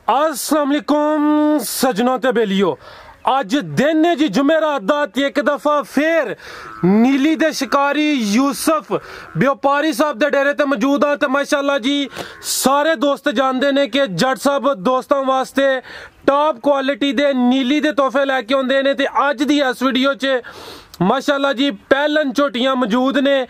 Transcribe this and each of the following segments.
अस्सलाम वालेकुम सजनों ते बेलियो अज दिन है जी जुमेरात दा ते एक दफा फिर नीली दे शिकारी यूसुफ व्यापारी साहब दे डेरे ते मौजूद हाँ। तो माशाल्लाह जी सारे दोस्त जानते ने कि जट साहब दोस्तों वास्ते टॉप क्वालिटी दे नीली दे तोहफे लैके आउंदे ने। ते अज दी इस वीडियो च माशाल्लाह जी पहलन झोटियां मौजूद ने।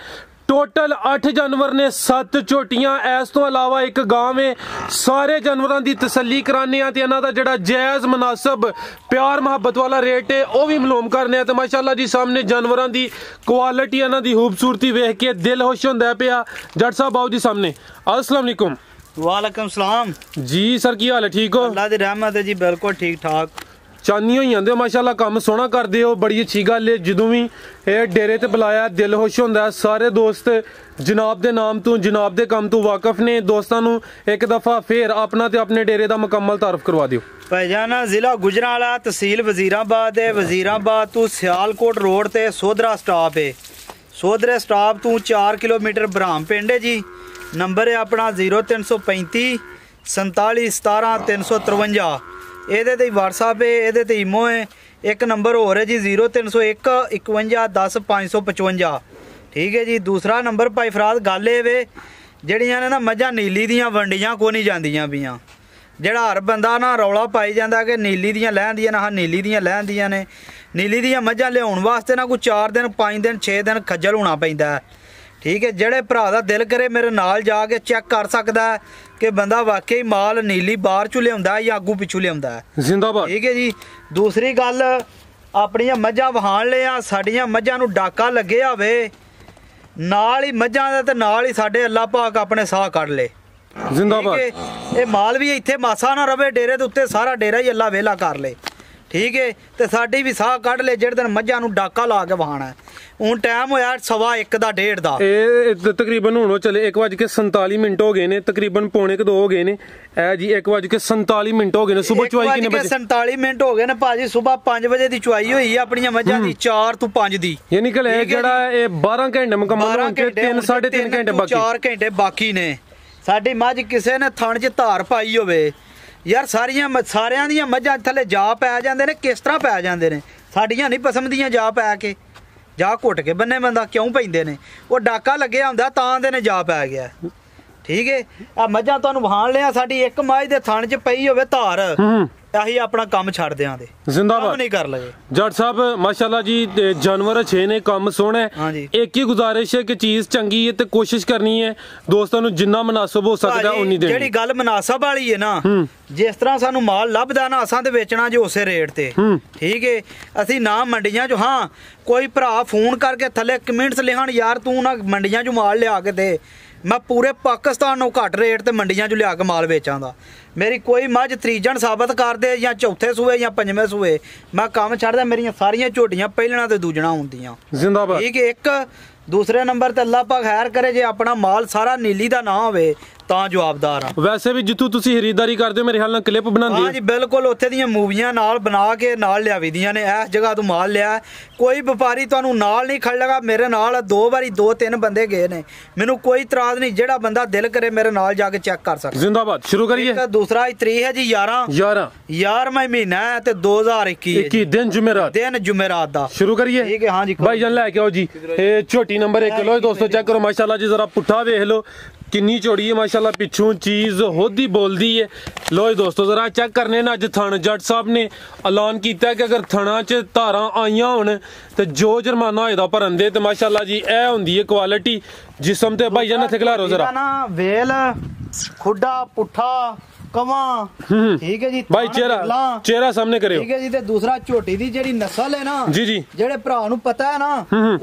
टोटल 8 जानवर ने, 7 झोटियां, इस तो अलावा एक गांव है। सारे जानवरों की तसल्ली कराने ते इन्हां दा जिहड़ा जायज़ मुनासिब प्यार मुहब्बत वाला रेट है वह भी मालूम करने। तो माशाल्लाह जी सामने जानवरों की क्वालिटी इन्हां दी खूबसूरती वेख के दिल खुश होंदा पिया। जट साहब आओ जी सामने। अस्सलाम वालेकुम। वालेकुम सलाम जी सर, की हाल है? ठीक हो? अल्लाह दी रहमत है जी, बिल्कुल ठीक ठाक। चानी हो जाते हो माशाल्लाह, काम सोहना करते हो, बड़ी अच्छी गल है। जो भी डेरे ते बुलाया दिल खुश होंदा है। सारे दोस्त जनाब दे नाम तो जनाब दे काम तो वाकफ ने। दोस्तों नू एक दफा फिर अपना ते अपने डेरे दा मुकम्मल तारफ करवा दियो। भाईजाना जिला गुजरांवाला, तहसील वजीराबाद है। वजीराबाद तो सियालकोट रोड ते सोधरा स्टॉप है। सोधरे स्टॉप तो 4 किलोमीटर बराम पिंड है जी। नंबर है अपना 0335 47 17 353। ਇਹਦੇ ਤੇ WhatsApp है, ਇਹਦੇ ਤੇ ਈਮੋ है। एक नंबर हो है जी 0301 51 10 555। ठीक है जी। दूसरा नंबर भाई फराद गल ये वे जड़ियां ने ना मझां नीली दियां वंडियां को नहीं जांदियां पियां। ਜਿਹੜਾ हर बंदा ना रौला पाई ਜਾਂਦਾ कि नीली दियां लैंदियां ना, नीली दियां लैंदियां ने। नीली दियां मझां लियाउण वास्ते ना कोई 4 दिन 5 दिन 6 दिन खज्जल होना पैंदा है। ठीक है। जेड़े भरा दा दिल करे मेरे नाल जाके चेक कर सकता है कि बंदा वाकई माल नीली बाहर चू लिया या अगू पिछू लिया है। जिंदाबाद। ठीक है जी। दूसरी गल अपनियां मझां वहाण लिया, साडियां मझां नू डाका लगे होवे नाल ही मझां दा ते नाल ही साडे अल्लाह पाक अपने साह कढ ले। जिंदाबाद। ये माल भी इत्थे मासा ना रवे डेरे दे उत्ते, सारा डेरा ही अल्लाह वेला कर ले। ठीक है। तो साडी भी साह कढ ले जेड़े दिन मझां नू डाका ला के वहाना है। ਹੁਣ ਟਾਈਮ ਹੋਇਆ 1:15 ਦਾ 1:30 ਦਾ। ਇਹ ਤਕਰੀਬਨ ਹੁਣ ਚਲੇ 1:47 ਮਿੰਟ ਹੋ ਗਏ ਨੇ, ਤਕਰੀਬਨ ਪੌਣੇ 2 ਹੋ ਗਏ ਨੇ। ਇਹ ਜੀ 1:47 ਮਿੰਟ ਹੋ ਗਏ ਨੇ। ਸਵੇਰ ਚੁਆਈ ਕਿੰਨੇ ਵਜੇ? 47 ਮਿੰਟ ਹੋ ਗਏ ਨੇ ਭਾਜੀ। ਸਵੇਰ 5 ਵਜੇ ਦੀ ਚੁਆਈ ਹੋਈ ਹੈ ਆਪਣੀਆਂ ਮੱਝਾਂ ਦੀ, 4 ਤੋਂ 5 ਦੀ। ਯਾਨੀ ਕਿ ਜਿਹੜਾ ਇਹ 12 ਘੰਟੇ ਮੁਕੰਮਲ ਹੋਣ ਤੇ 3 3.5 ਘੰਟੇ ਬਾਕੀ, 4 ਘੰਟੇ ਬਾਕੀ ਨੇ। ਸਾਡੀ ਮੱਝ ਕਿਸੇ ਨੇ ਥਣ 'ਚ ਧਾਰ ਪਾਈ ਹੋਵੇ ਯਾਰ, ਸਾਰਿਆਂ ਦੀਆਂ ਮੱਝਾਂ ਥੱਲੇ ਜਾ ਪੈ ਜਾਂਦੇ ਨੇ। ਕਿਸ ਤਰ੍ਹਾਂ ਪੈ ਜਾਂਦੇ ਨੇ? ਸਾਡੀਆਂ ਨਹੀਂ ਪਸੰਦ ਦੀਆਂ ਜਾ ਪੈ ਕੇ, ਜਾ ਘੁੱਟ ਕੇ ਬੰਨੇ ਬੰਦਾ ਕਿਉਂ ਪੈਂਦੇ ਨੇ? ਉਹ ਡਾਕਾ ਲੱਗਿਆ ਹੁੰਦਾ ਤਾਂ ਦੇ ਨੇ ਜਾ ਪੈ ਗਿਆ। ਠੀਕ ਹੈ। ਆ ਮੱਝਾਂ ਤੁਹਾਨੂੰ ਵਹਾਣ ਲਿਆ, ਸਾਡੀ ਇੱਕ ਮੱਝ ਦੇ ਥਣ 'ਚ ਪਈ ਹੋਵੇ ਧਾਰ, ਅਸੀਂ ਆਪਣਾ ਕੰਮ ਛੱਡ ਦਿਆਂਦੇ। जिंदाबाद। नहीं कर लगे जट साहब माशाल्लाह जी जानवर अच्छे ने, काम सोहना है। हाँ जी। एक ही गुजारिश है कि चीज चंगी है तो कोशिश करनी है दोस्तों ਨੂੰ ਜਿੰਨਾ ਮੁਨਾਸਬ ਹੋ ਸਕਦਾ ਉਨੀ ਦੇਣੀ। ਜਿਹੜੀ ਗੱਲ ਮੁਨਾਸਬ ਵਾਲੀ ਹੈ ਨਾ, ਜਿਸ ਤਰ੍ਹਾਂ ਸਾਨੂੰ ਮਾਲ ਲੱਭਦਾ ਨਾ ਅਸਾਂ ਤੇ ਵੇਚਣਾ ਜੋ ਉਸੇ ਰੇਟ ਤੇ। ਠੀਕ ਹੈ। ਅਸੀਂ ਨਾ ਮੰਡੀਆਂ 'ਚ, ਹਾਂ ਕੋਈ ਭਰਾ ਫੋਨ ਕਰਕੇ ਥੱਲੇ ਕਮੈਂਟਸ ਲਿਖਣ ਯਾਰ ਤੂੰ ਨਾ ਮੰਡੀਆਂ 'ਚ ਮਾਲ ਲਿਆ ਕੇ ਦੇ, ਮੈਂ ਪੂਰੇ ਪਾਕਿਸਤਾਨ ਨੂੰ ਘੱਟ ਰੇਟ ਤੇ ਮੰਡੀਆਂ 'ਚ ਲਿਆ ਕੇ ਮਾਲ ਵੇਚਾਂਦਾ। ਮੇਰੀ ਕੋਈ ਮੱਝ ਤੀਜਣ ਸਾਬਤ ਕਰਦੇ ਜਾਂ ਚੌਥੇ ਸੂਏ ਜਾਂ ਪੰਜਵੇਂ ਸੂਏ, ਮੈਂ ਕੰਮ ਛੱਡਦਾ। ਮੇਰੀਆਂ ਸਾਰੀਆਂ ਝੋਟੀਆਂ ਪਹਿਲਣਾ ਤੇ ਦੂਜਣਾ ਹੁੰਦੀਆਂ। ਜ਼ਿੰਦਾਬਾਦ। ਠੀਕ ਹੈ। ਇੱਕ दूसरे नंबर ते अल्लाह पाक खैर करे जे अपना माल सारा नीली दा ना होवे ਤਾਂ ਜਵਾਬਦਾਰ ਆ। ਵੈਸੇ ਵੀ ਜਿੱਥੋਂ ਤੁਸੀਂ ਖਰੀਦਦਾਰੀ ਕਰਦੇ ਹੋ ਮੇਰੇ ਖਿਆਲ ਨਾਲ ਕਲਿੱਪ ਬਣਾਉਂਦੇ ਹੋ। ਹਾਂ ਜੀ ਬਿਲਕੁਲ। ਉੱਥੇ ਦੀਆਂ ਮੂਵੀਆਂ ਨਾਲ ਬਣਾ ਕੇ ਨਾਲ ਲਿਆਵੀਆਂ ਨੇ। ਇਸ ਜਗ੍ਹਾ ਤੋਂ ਮਾਲ ਲਿਆ। ਕੋਈ ਵਪਾਰੀ ਤੁਹਾਨੂੰ ਨਾਲ ਨਹੀਂ ਖੜੇਗਾ। ਮੇਰੇ ਨਾਲ 2 ਵਾਰੀ 2-3 ਬੰਦੇ ਗਏ ਨੇ। ਮੈਨੂੰ ਕੋਈ ਇਤਰਾਜ਼ ਨਹੀਂ। ਜਿਹੜਾ ਬੰਦਾ ਦਿਲ ਕਰੇ ਮੇਰੇ ਨਾਲ ਜਾ ਕੇ ਚੈੱਕ ਕਰ ਸਕਦਾ। ਜ਼ਿੰਦਾਬਾਦ। ਸ਼ੁਰੂ ਕਰੀਏ। ਦੂਸਰਾ ਤਰੀਕ ਹੈ ਜੀ 11ਵਾਂ ਮਹੀਨਾ ਹੈ ਤੇ 2021 ਦਿਨ ਜੁਮੇਰਾਤ ਦਾ। ਸ਼ੁਰੂ ਕਰੀਏ। ਠੀਕ ਹੈ। ਹਾਂ ਜੀ ਭਾਈ ਜਾਨ ਲੈ ਕੇ ਆਓ ਜੀ। ਇਹ ਝੋਟੀ ਨੰਬਰ 1 ਲੋ ਦੋਸਤੋ, ਚੈੱਕ ਕਰੋ ਮਾਸ਼ਾਅੱਲਾ ਜੀ। ਜ਼ਰਾ ਪੁੱਠਾ ਵੇਖ ਲਓ किन्नी चौड़ी है माशाल्लाह, पिछू चीज़ होदी बोलदी है। लो दोस्तों जरा चेक करने ना। अज थन जट साहब ने ऐलान किया कि अगर थना च धारां आईयां होण ते जो जुर्माना होएदा भरन दे। ते माशाल्लाह जी ए हुंदी है क्वालिटी जिस्म ते। भाई जान इत्थे खिलारो जरा ना वेल खुड्डा पुट्ठा कवा। ठीक है जी। भाई चेहरा सामने करियो। ठीक है जी। ते दूसरा झोटी दी जेड़ी नस्ल है ना, जी जी, जेड़े भरा नू पता है ना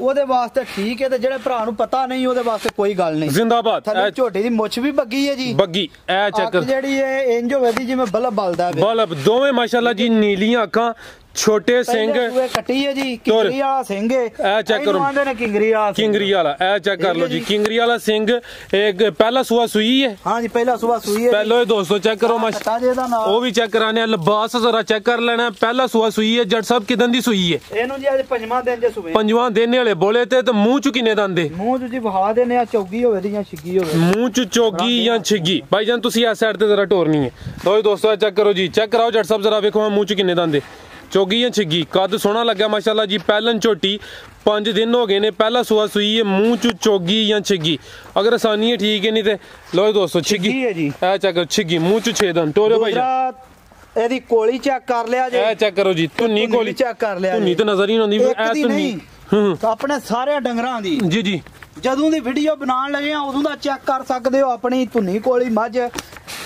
ओदे वास्ते ठीक है, ते जेड़े भरा नू पता नहीं ओदे वास्ते कोई गल नहीं। जिंदाबाद। झोटी दी मुछ भी बग्गी है जी, बग्गी। ए चेक जेड़ी है इंज होवे दी जिवें बल्ब बलदा है। बल्ब दोवें माशाल्लाह जी नीलियां अखां, ਛੋਟੇ ਸਿੰਘ ਸੂਏ ਕੱਟੀ ਹੈ ਜੀ ਕਿੰਗਰੀ ਵਾਲਾ ਸਿੰਘ ਹੈ ਇਹ ਚੈੱਕ ਕਰੋ ਆਂਦੇ ਨੇ ਕਿੰਗਰੀ ਵਾਲਾ ਇਹ ਚੈੱਕ ਕਰ ਲਓ ਜੀ ਕਿੰਗਰੀ ਵਾਲਾ ਸਿੰਘ ਇੱਕ ਪਹਿਲਾ ਸੂਆ ਸੂਈ ਹੈ ਹਾਂ ਜੀ ਪਹਿਲਾ ਸੂਆ ਸੂਈ ਹੈ ਪਹਿਲੋ ਦੋਸਤੋ ਚੈੱਕ ਕਰੋ ਮਾਸ਼ਾਅੱਲਾ ਉਹ ਵੀ ਚੈੱਕ ਕਰਾਣੇ ਆ ਲਿਬਾਸ ਜ਼ਰਾ ਚੈੱਕ ਕਰ ਲੈਣਾ ਪਹਿਲਾ ਸੂਆ ਸੂਈ ਹੈ ਜੱਟ ਸਾਹਿਬ ਕਿਦਾਂ ਦੀ ਸੂਈ ਹੈ ਇਹਨੂੰ ਜੀ ਅੱਜ ਪੰਜਵਾਂ ਦਿਨ ਜੇ ਸੂਏ ਪੰਜਵਾਂ ਦਿਨ ਵਾਲੇ ਬੋਲੇ ਤੇ ਮੂੰਹ ਚ ਕਿੰਨੇ ਦੰਦੇ ਮੂੰਹ ਚ ਜੀ ਵਹਾ ਦੇਨੇ ਆ ਚੌਗੀ ਹੋਵੇ ਦੀ ਜਾਂ ਛਿੱਗੀ ਹੋਵੇ ਮੂੰਹ ਚ ਚੌਗੀ ਜਾਂ ਛਿੱਗੀ ਭਾਈ ਜਾਨ ਤੁਸੀਂ ਇਸ ਸਾਈਡ ਤੇ ਜ਼ਰਾ ਟੋਰਨੀ ਹੈ ਲੋ ਦੋਸਤੋ ਚੈੱਕ ਕਰੋ ਜੀ ਚੈੱਕ ਕਰਾਓ ਜੱਟ ਸਾਹਿਬ ਜ਼ਰਾ ਵੇਖੋ ਮੂੰਹ ਚ ਕਿੰਨੇ ਦੰਦੇ ਚੌਗੀ ਜਾਂ ਛਿੱਗੀ ਕੱਦ ਸੋਹਣਾ ਲੱਗਾ ਮਾਸ਼ਾਅੱਲਾ ਜੀ ਪਹਿਲਨ ਝੋਟੀ 5 ਦਿਨ ਹੋ ਗਏ ਨੇ ਪਹਿਲਾ ਸੂਆ ਸੂਈ ਹੈ ਮੂੰਹ ਚ ਚੌਗੀ ਜਾਂ ਛਿੱਗੀ ਅਗਰ ਆਸਾਨੀ ਹੈ ਠੀਕ ਹੈ ਨਹੀਂ ਤੇ ਲੋ ਦੋਸਤੋ ਛਿੱਗੀ ਹੈ ਜੀ ਇਹ ਚੈੱਕ ਕਰੋ ਛਿੱਗੀ ਮੂੰਹ ਚ 6 ਦੰਦ ਟੋਰਿਓ ਭਾਈ ਜਾਨ ਇਹਦੀ ਕੋਲੀ ਚੈੱਕ ਕਰ ਲਿਆ ਜੀ ਇਹ ਚੈੱਕ ਕਰੋ ਜੀ ਧੁੰਨੀ ਕੋਲੀ ਚੈੱਕ ਕਰ ਲਿਆ ਧੁੰਨੀ ਤਾਂ ਨਜ਼ਰ ਹੀ ਨਹੀਂ ਆਉਂਦੀ ਇਹ ਧੁੰਨੀ ਆਪਣੇ ਸਾਰੇ ਡੰਗਰਾਂ ਦੀ ਜੀ ਜੀ ਜਦੋਂ ਦੀ ਵੀਡੀਓ ਬਣਾਉਣ ਲੱਗੇ ਆ ਉਦੋਂ ਦਾ ਚੈੱਕ ਕਰ ਸਕਦੇ ਹੋ ਆਪਣੀ ਧੁੰਨੀ ਕੋਲੀ ਮੱਝ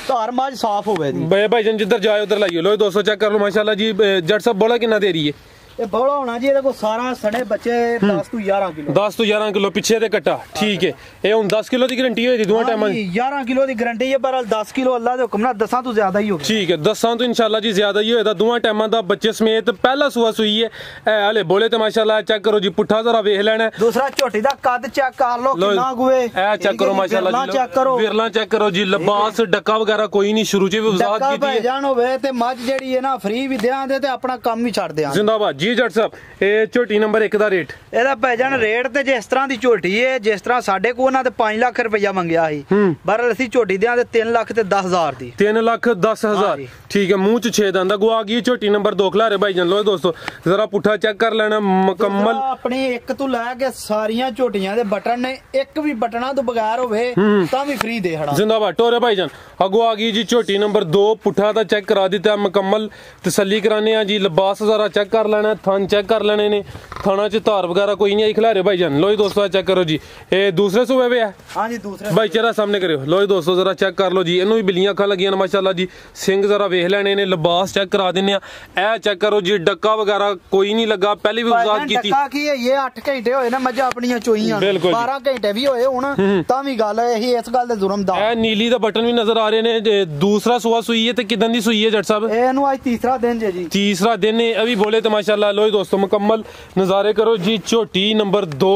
ਧਾਰ ਮੱਝ ਸਾਫ਼ ਹੋਵੇ ਦੀ ਭਾਈ ਜਾਨ ਜਿੱਧਰ ਜਾਏ ਉਧਰ ਲਾਈਓ ਲੋ ਦੋਸਤੋ ਚੈੱਕ ਕਰ ਲਓ ਮਾਸ਼ਾਅੱਲਾ ਜੀ ਜੱਟ ਸਾਹਿਬ ਬੋਲਾ ਕਿੰਨਾ ਦੇ ਰਹੀ ਹੈ ਇਹ ਬੋਲਾ ਹੋਣਾ ਜੀ ਇਹਦੇ ਕੋਲ ਸਾਰਾ ਸੜੇ ਬੱਚੇ 10 ਤੋਂ 11 ਕਿਲੋ 10 ਤੋਂ 11 ਕਿਲੋ ਪਿੱਛੇ ਤੇ ਕੱਟਾ ਠੀਕ ਹੈ ਇਹ ਹੁਣ 10 ਕਿਲੋ ਦੀ ਗਾਰੰਟੀ ਹੋਈ ਦੀ ਦੋਵਾਂ ਟਾਈਮਾਂ ਦੀ 11 ਕਿਲੋ ਦੀ ਗਾਰੰਟੀ ਹੈ ਪਰ 10 ਕਿਲੋ ਅੱਲਾ ਦੇ ਹੁਕਮ ਨਾਲ 10 ਤੋਂ ਜ਼ਿਆਦਾ ਹੀ ਹੋਵੇ ਠੀਕ ਹੈ 10 ਤੋਂ ਇਨਸ਼ਾਅੱਲਾ ਜੀ ਜ਼ਿਆਦਾ ਹੀ ਹੋਏਗਾ ਦੋਵਾਂ ਟਾਈਮਾਂ ਦਾ ਬੱਚੇ ਸਮੇਤ ਪਹਿਲਾ ਸੂਆ ਸੂਈ ਹੈ ਇਹ ਹਲੇ ਬੋਲੇ ਤੇ ਮਾਸ਼ਾਅੱਲਾ ਚੈੱਕ ਕਰੋ ਜੀ ਪੁੱਠਾ ਜ਼ਰਾ ਵੇਖ ਲੈਣਾ ਦੂਸਰਾ ਝੋਟੀ ਦਾ ਕੱਦ ਚੈੱਕ ਕਰ ਲਓ ਕਿੰਨਾ ਗੁਏ ਇਹ ਚੈੱਕ ਕਰੋ ਮਾਸ਼ਾਅੱਲਾ ਜੀ ਵਿਰਲਾ ਚੈੱਕ ਕਰੋ ਜੀ ਲਿਬਾਸ ਡੱਕਾ ਵਗੈਰਾ ਕੋਈ ਨਹੀਂ ਸ਼ੁਰੂ ਚ ਵੀ ਵਜ਼ਾਹਤ ਕੀਤੀ ਹੈ ਜਾਨ ਹੋਵੇ ਤੇ ਮੱਝ ਜਿਹੜੀ ਹੈ ਨਾ ਫ੍ਰੀ ਵੀ ਦਿਆਂਦੇ ਤੇ ਆਪਣਾ ਕੰਮ ਵੀ ਛੱਡ ਦਿਆਂ ਜ਼ਿੰਦਾਬਾਦ ਜੀ ਜੱਟ ਸਾਹਿਬ ਇਹ ਝੋਟੀ ਨੰਬਰ 1 ਦਾ ਰੇਟ ਇਹਦਾ ਭਾਈਜਾਨ ਰੇਟ ਤੇ ਜਿਸ ਤਰ੍ਹਾਂ ਦੀ ਝੋਟੀ ਹੈ ਜਿਸ ਤਰ੍ਹਾਂ ਸਾਡੇ ਕੋਲ ਉਹਨਾਂ ਤੇ 5 ਲੱਖ ਰੁਪਇਆ ਮੰਗਿਆ ਸੀ ਪਰ ਅਸੀਂ ਝੋਟੀ ਦਿਆਂ ਤੇ 3 ਲੱਖ ਤੇ 10,000 ਦੀ 3,10,000 ਠੀਕ ਹੈ ਮੂੰਹ ਚ 6 ਦੰਦ ਗਵਾ ਗਈ ਝੋਟੀ ਨੰਬਰ 2 ਖਲਾਰੇ ਭਾਈਜਾਨ ਲੋ ਦੋਸਤੋ ਜ਼ਰਾ ਪੁੱਠਾ ਚੈੱਕ ਕਰ ਲੈਣਾ ਮੁਕੰਮਲ ਆਪਣੀ ਇੱਕ ਤੋਂ ਲੈ ਕੇ ਸਾਰੀਆਂ ਝੋਟੀਆਂ ਦੇ ਬਟਨ ਨੇ ਇੱਕ ਵੀ ਬਟਨਾਂ ਤੋਂ ਬਗੈਰ ਹੋਵੇ ਤਾਂ ਵੀ ਫ੍ਰੀ ਦੇ ਹੜਾ ਜ਼ਿੰਦਾਬਾਦ ਟੋਰੇ ਭਾਈਜਾਨ ਅਗੋ ਆ ਗਈ ਜੀ ਝੋਟੀ ਨੰਬਰ 2 ਪੁੱਠਾ ਦਾ ਚੈੱਕ ਕਰਾ ਦਿੱਤਾ ਮੁਕੰਮਲ ਤਸੱਲੀ ਕਰਾਣੇ ਆ ਜੀ ਲਿਬਾਸ ਜ਼ਰਾ ਚੈੱਕ ਕਰ ਲੈਣਾ ਥਣ ਚੈੱਕ ਕਰ ਲੈਣੇ ਨੇ ਥਾਣਾ ਚ ਧਾਰ ਵਗੈਰਾ ਕੋਈ ਨਹੀਂ ਆਈ ਖਿਲਾਰੇ ਭਾਈਜਾਨ ਲੋ ਦੋਸਤੋ ਚੈੱਕ ਕਰੋ ਜੀ ਇਹ ਦੂਸਰੇ ਸੂਬੇ ਵੇ ਹੈ ਹਾਂ ਜੀ ਦੂਸਰੇ ਭਾਈ ਚਿਹਰਾ ਸਾਹਮਣੇ ਕਰਿਓ ਲੋ ਦੋਸਤੋ ਜ਼ਰਾ ਚੈੱਕ ਕਰ ਲੋ ਜੀ ਇਹਨੂੰ ਵੀ ਬਿੱਲੀਆਂ ਅੱਖਾਂ ਲੱਗੀਆਂ ਨੇ ਮਾਸ਼ਾਅੱਲਾ ਜੀ ਸਿੰਘ ਜ਼ਰਾ ਵੇਖ ਲੈਣੇ ਨੇ ਲਿਬਾਸ ਚੈੱਕ ਕਰਾ ਦਿੰਨੇ ਆ ਇਹ ਚੈੱਕ ਕਰੋ ਜੀ ਡੱਕਾ ਵਗੈਰਾ ਕੋਈ ਨਹੀਂ ਲੱਗਾ ਪਹਿਲੀ ਵੀ ਵਜ਼ਾਹਤ ਕੀਤੀ ਡੱਕਾ ਕੀ ਹੈ ਇਹ 8 ਘੰਟੇ ਹੋਏ ਨਾ ਮੱਝਾਂ ਆਪਣੀਆਂ ਚੋਈਆਂ 12 ਘੰਟੇ ਵੀ ਹੋਏ ਹੁਣ ਤਾਂ ਵੀ ਗੱਲ ਇਹੀ ਇਸ ਗੱਲ ਦੇ ਜ਼ੁਰਮ ਦਾ ਇਹ ਨੀਲੀ ਦਾ ਬਟਨ ਵੀ ਨਜ਼ਰ ਆ ਰਹੇ ਨੇ ਦੂਸਰਾ ਸੂਆ ਸੂਈ ਹੈ ਤੇ ਕਿਦਾਂ ਦੀ ਸੂਈ ਹੈ ਜੱਟ ਸਾਹਿਬ ਇਹਨੂੰ ਅੱਜ ਤੀਸਰਾ ਦਿਨ ਜੀ ਤੀਸਰਾ ਦਿਨ ਹੈ ਅਭੀ ਬੋਲੇ ਤੇ ਮਾਸ਼ਾਅੱਲਾ ਲੋ ਦੋਸਤੋ ਮੁਕੰਮਲ ਨਜ਼ਾਰੇ ਕਰੋ ਜੀ ਝੋਟੀ ਨੰਬਰ 2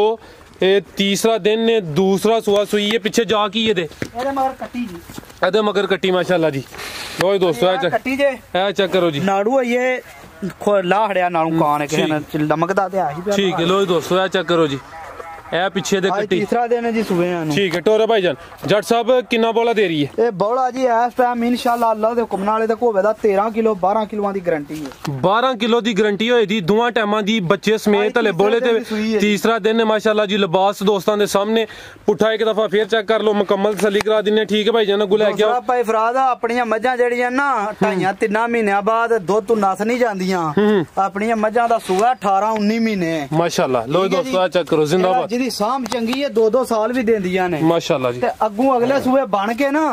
ਇਹ ਤੀਸਰਾ ਦਿਨ ਨੇ ਦੂਸਰਾ ਸੂਆ ਸੂਈ ਹੈ ਪਿੱਛੇ ਜਾ ਕੀ ਇਹਦੇ ਮਗਰ ਕੱਟੀ ਜੀ ਇਹਦੇ ਮਗਰ ਕੱਟੀ ਮਾਸ਼ਾਅੱਲਾ ਜੀ ਲੋ ਦੋਸਤੋ ਇਹ ਕੱਟੀ ਜੇ ਇਹ ਚੈੱਕ ਕਰੋ ਜੀ ਨਾੜੂ ਇਹ ਲਾਹੜਿਆ ਨਾਲੋਂ ਕਾਨ ਹੈ ਕਿਸੇ ਨੇ ਲਮਕਦਾ ਤੇ ਆਹੀ ਠੀਕ ਹੈ ਲੋ ਦੋਸਤੋ ਇਹ ਚੈੱਕ ਕਰੋ ਜੀ ਇਹ ਪਿੱਛੇ ਦੇ ਕੱਟੀ ਤੀਸਰਾ ਦਿਨ ਹੈ ਜੀ ਸੂਬੇ ਨੂੰ ਠੀਕ ਹੈ ਟੋਰੇ ਭਾਈਜਾਨ ਜੱਟ ਸਾਹਿਬ ਕਿੰਨਾ ਬੋਲਾ ਦੇ ਰਹੀ ਹੈ ਇਹ ਬੋਲਾ ਜੀ ਇਸ ਟਾਈਮ ਇਨਸ਼ਾਅੱਲਾ ਅੱਲਾਹ ਦੇ ਹੁਕਮ ਨਾਲ ਇਹਦੇ ਕੋਵੇ ਦਾ 13 ਕਿਲੋ 12 ਕਿਲੋਆਂ ਦੀ ਗਾਰੰਟੀ ਹੈ 12 ਕਿਲੋ ਦੀ ਗਾਰੰਟੀ ਹੋਈ ਦੀ ਦੋਵਾਂ ਟਾਈਮਾਂ ਦੀ ਬੱਚੇ ਸਮੇਤ ਹਲੇ ਬੋਲੇ ਤੇ ਤੀਸਰਾ ਦਿਨ ਹੈ ਮਾਸ਼ਾਅੱਲਾ ਜੀ ਲਿਬਾਸ ਦੋਸਤਾਂ ਦੇ ਸਾਹਮਣੇ ਪੁੱਠਾ ਇੱਕ ਦਫਾ ਫੇਰ ਚੈੱਕ ਕਰ ਲਓ ਮੁਕੰਮਲ ਤਸੱਲੀ ਕਰਾ ਦਿੰਨੇ ਠੀਕ ਹੈ ਭਾਈਜਾਨ ਗੁ ਲੈ ਕੇ ਆਓ ਭਾਈ ਫਰਾਦ ਆਪਣੀਆਂ ਮੱਝਾਂ ਜਿਹੜੀਆਂ ਨਾ 2.5-3 ਮਹੀਨਿਆਂ ਬਾਅਦ ਦੁੱਧ ਤੋਂ ਨਸ ਨਹੀਂ ਜਾਂਦੀਆਂ ਆਪਣੀਆਂ ਮੱਝਾਂ ਦਾ ਸੂਆ 18-19 ਮਹੀਨੇ ਮਾਸ਼ਾਅੱਲਾ ਲੋ ਦੋਸਤੋ ਆ ਚੈੱਕ ਕਰੋ ਜ਼ਿੰਦਾਬਾਦ ਜਿਹਦੀ ਸਾਂਭ ਚੰਗੀ 2-2 ਸਾਲ ਵੀ ਦਿੰਦੀਆਂ ਨੇ ਮਾਸ਼ਾਅੱਲਾ ਜੀ ਤੇ ਅੱਗੋਂ ਅਗਲੇ ਸੂਏ ਬਣ ਕੇ ਨਾ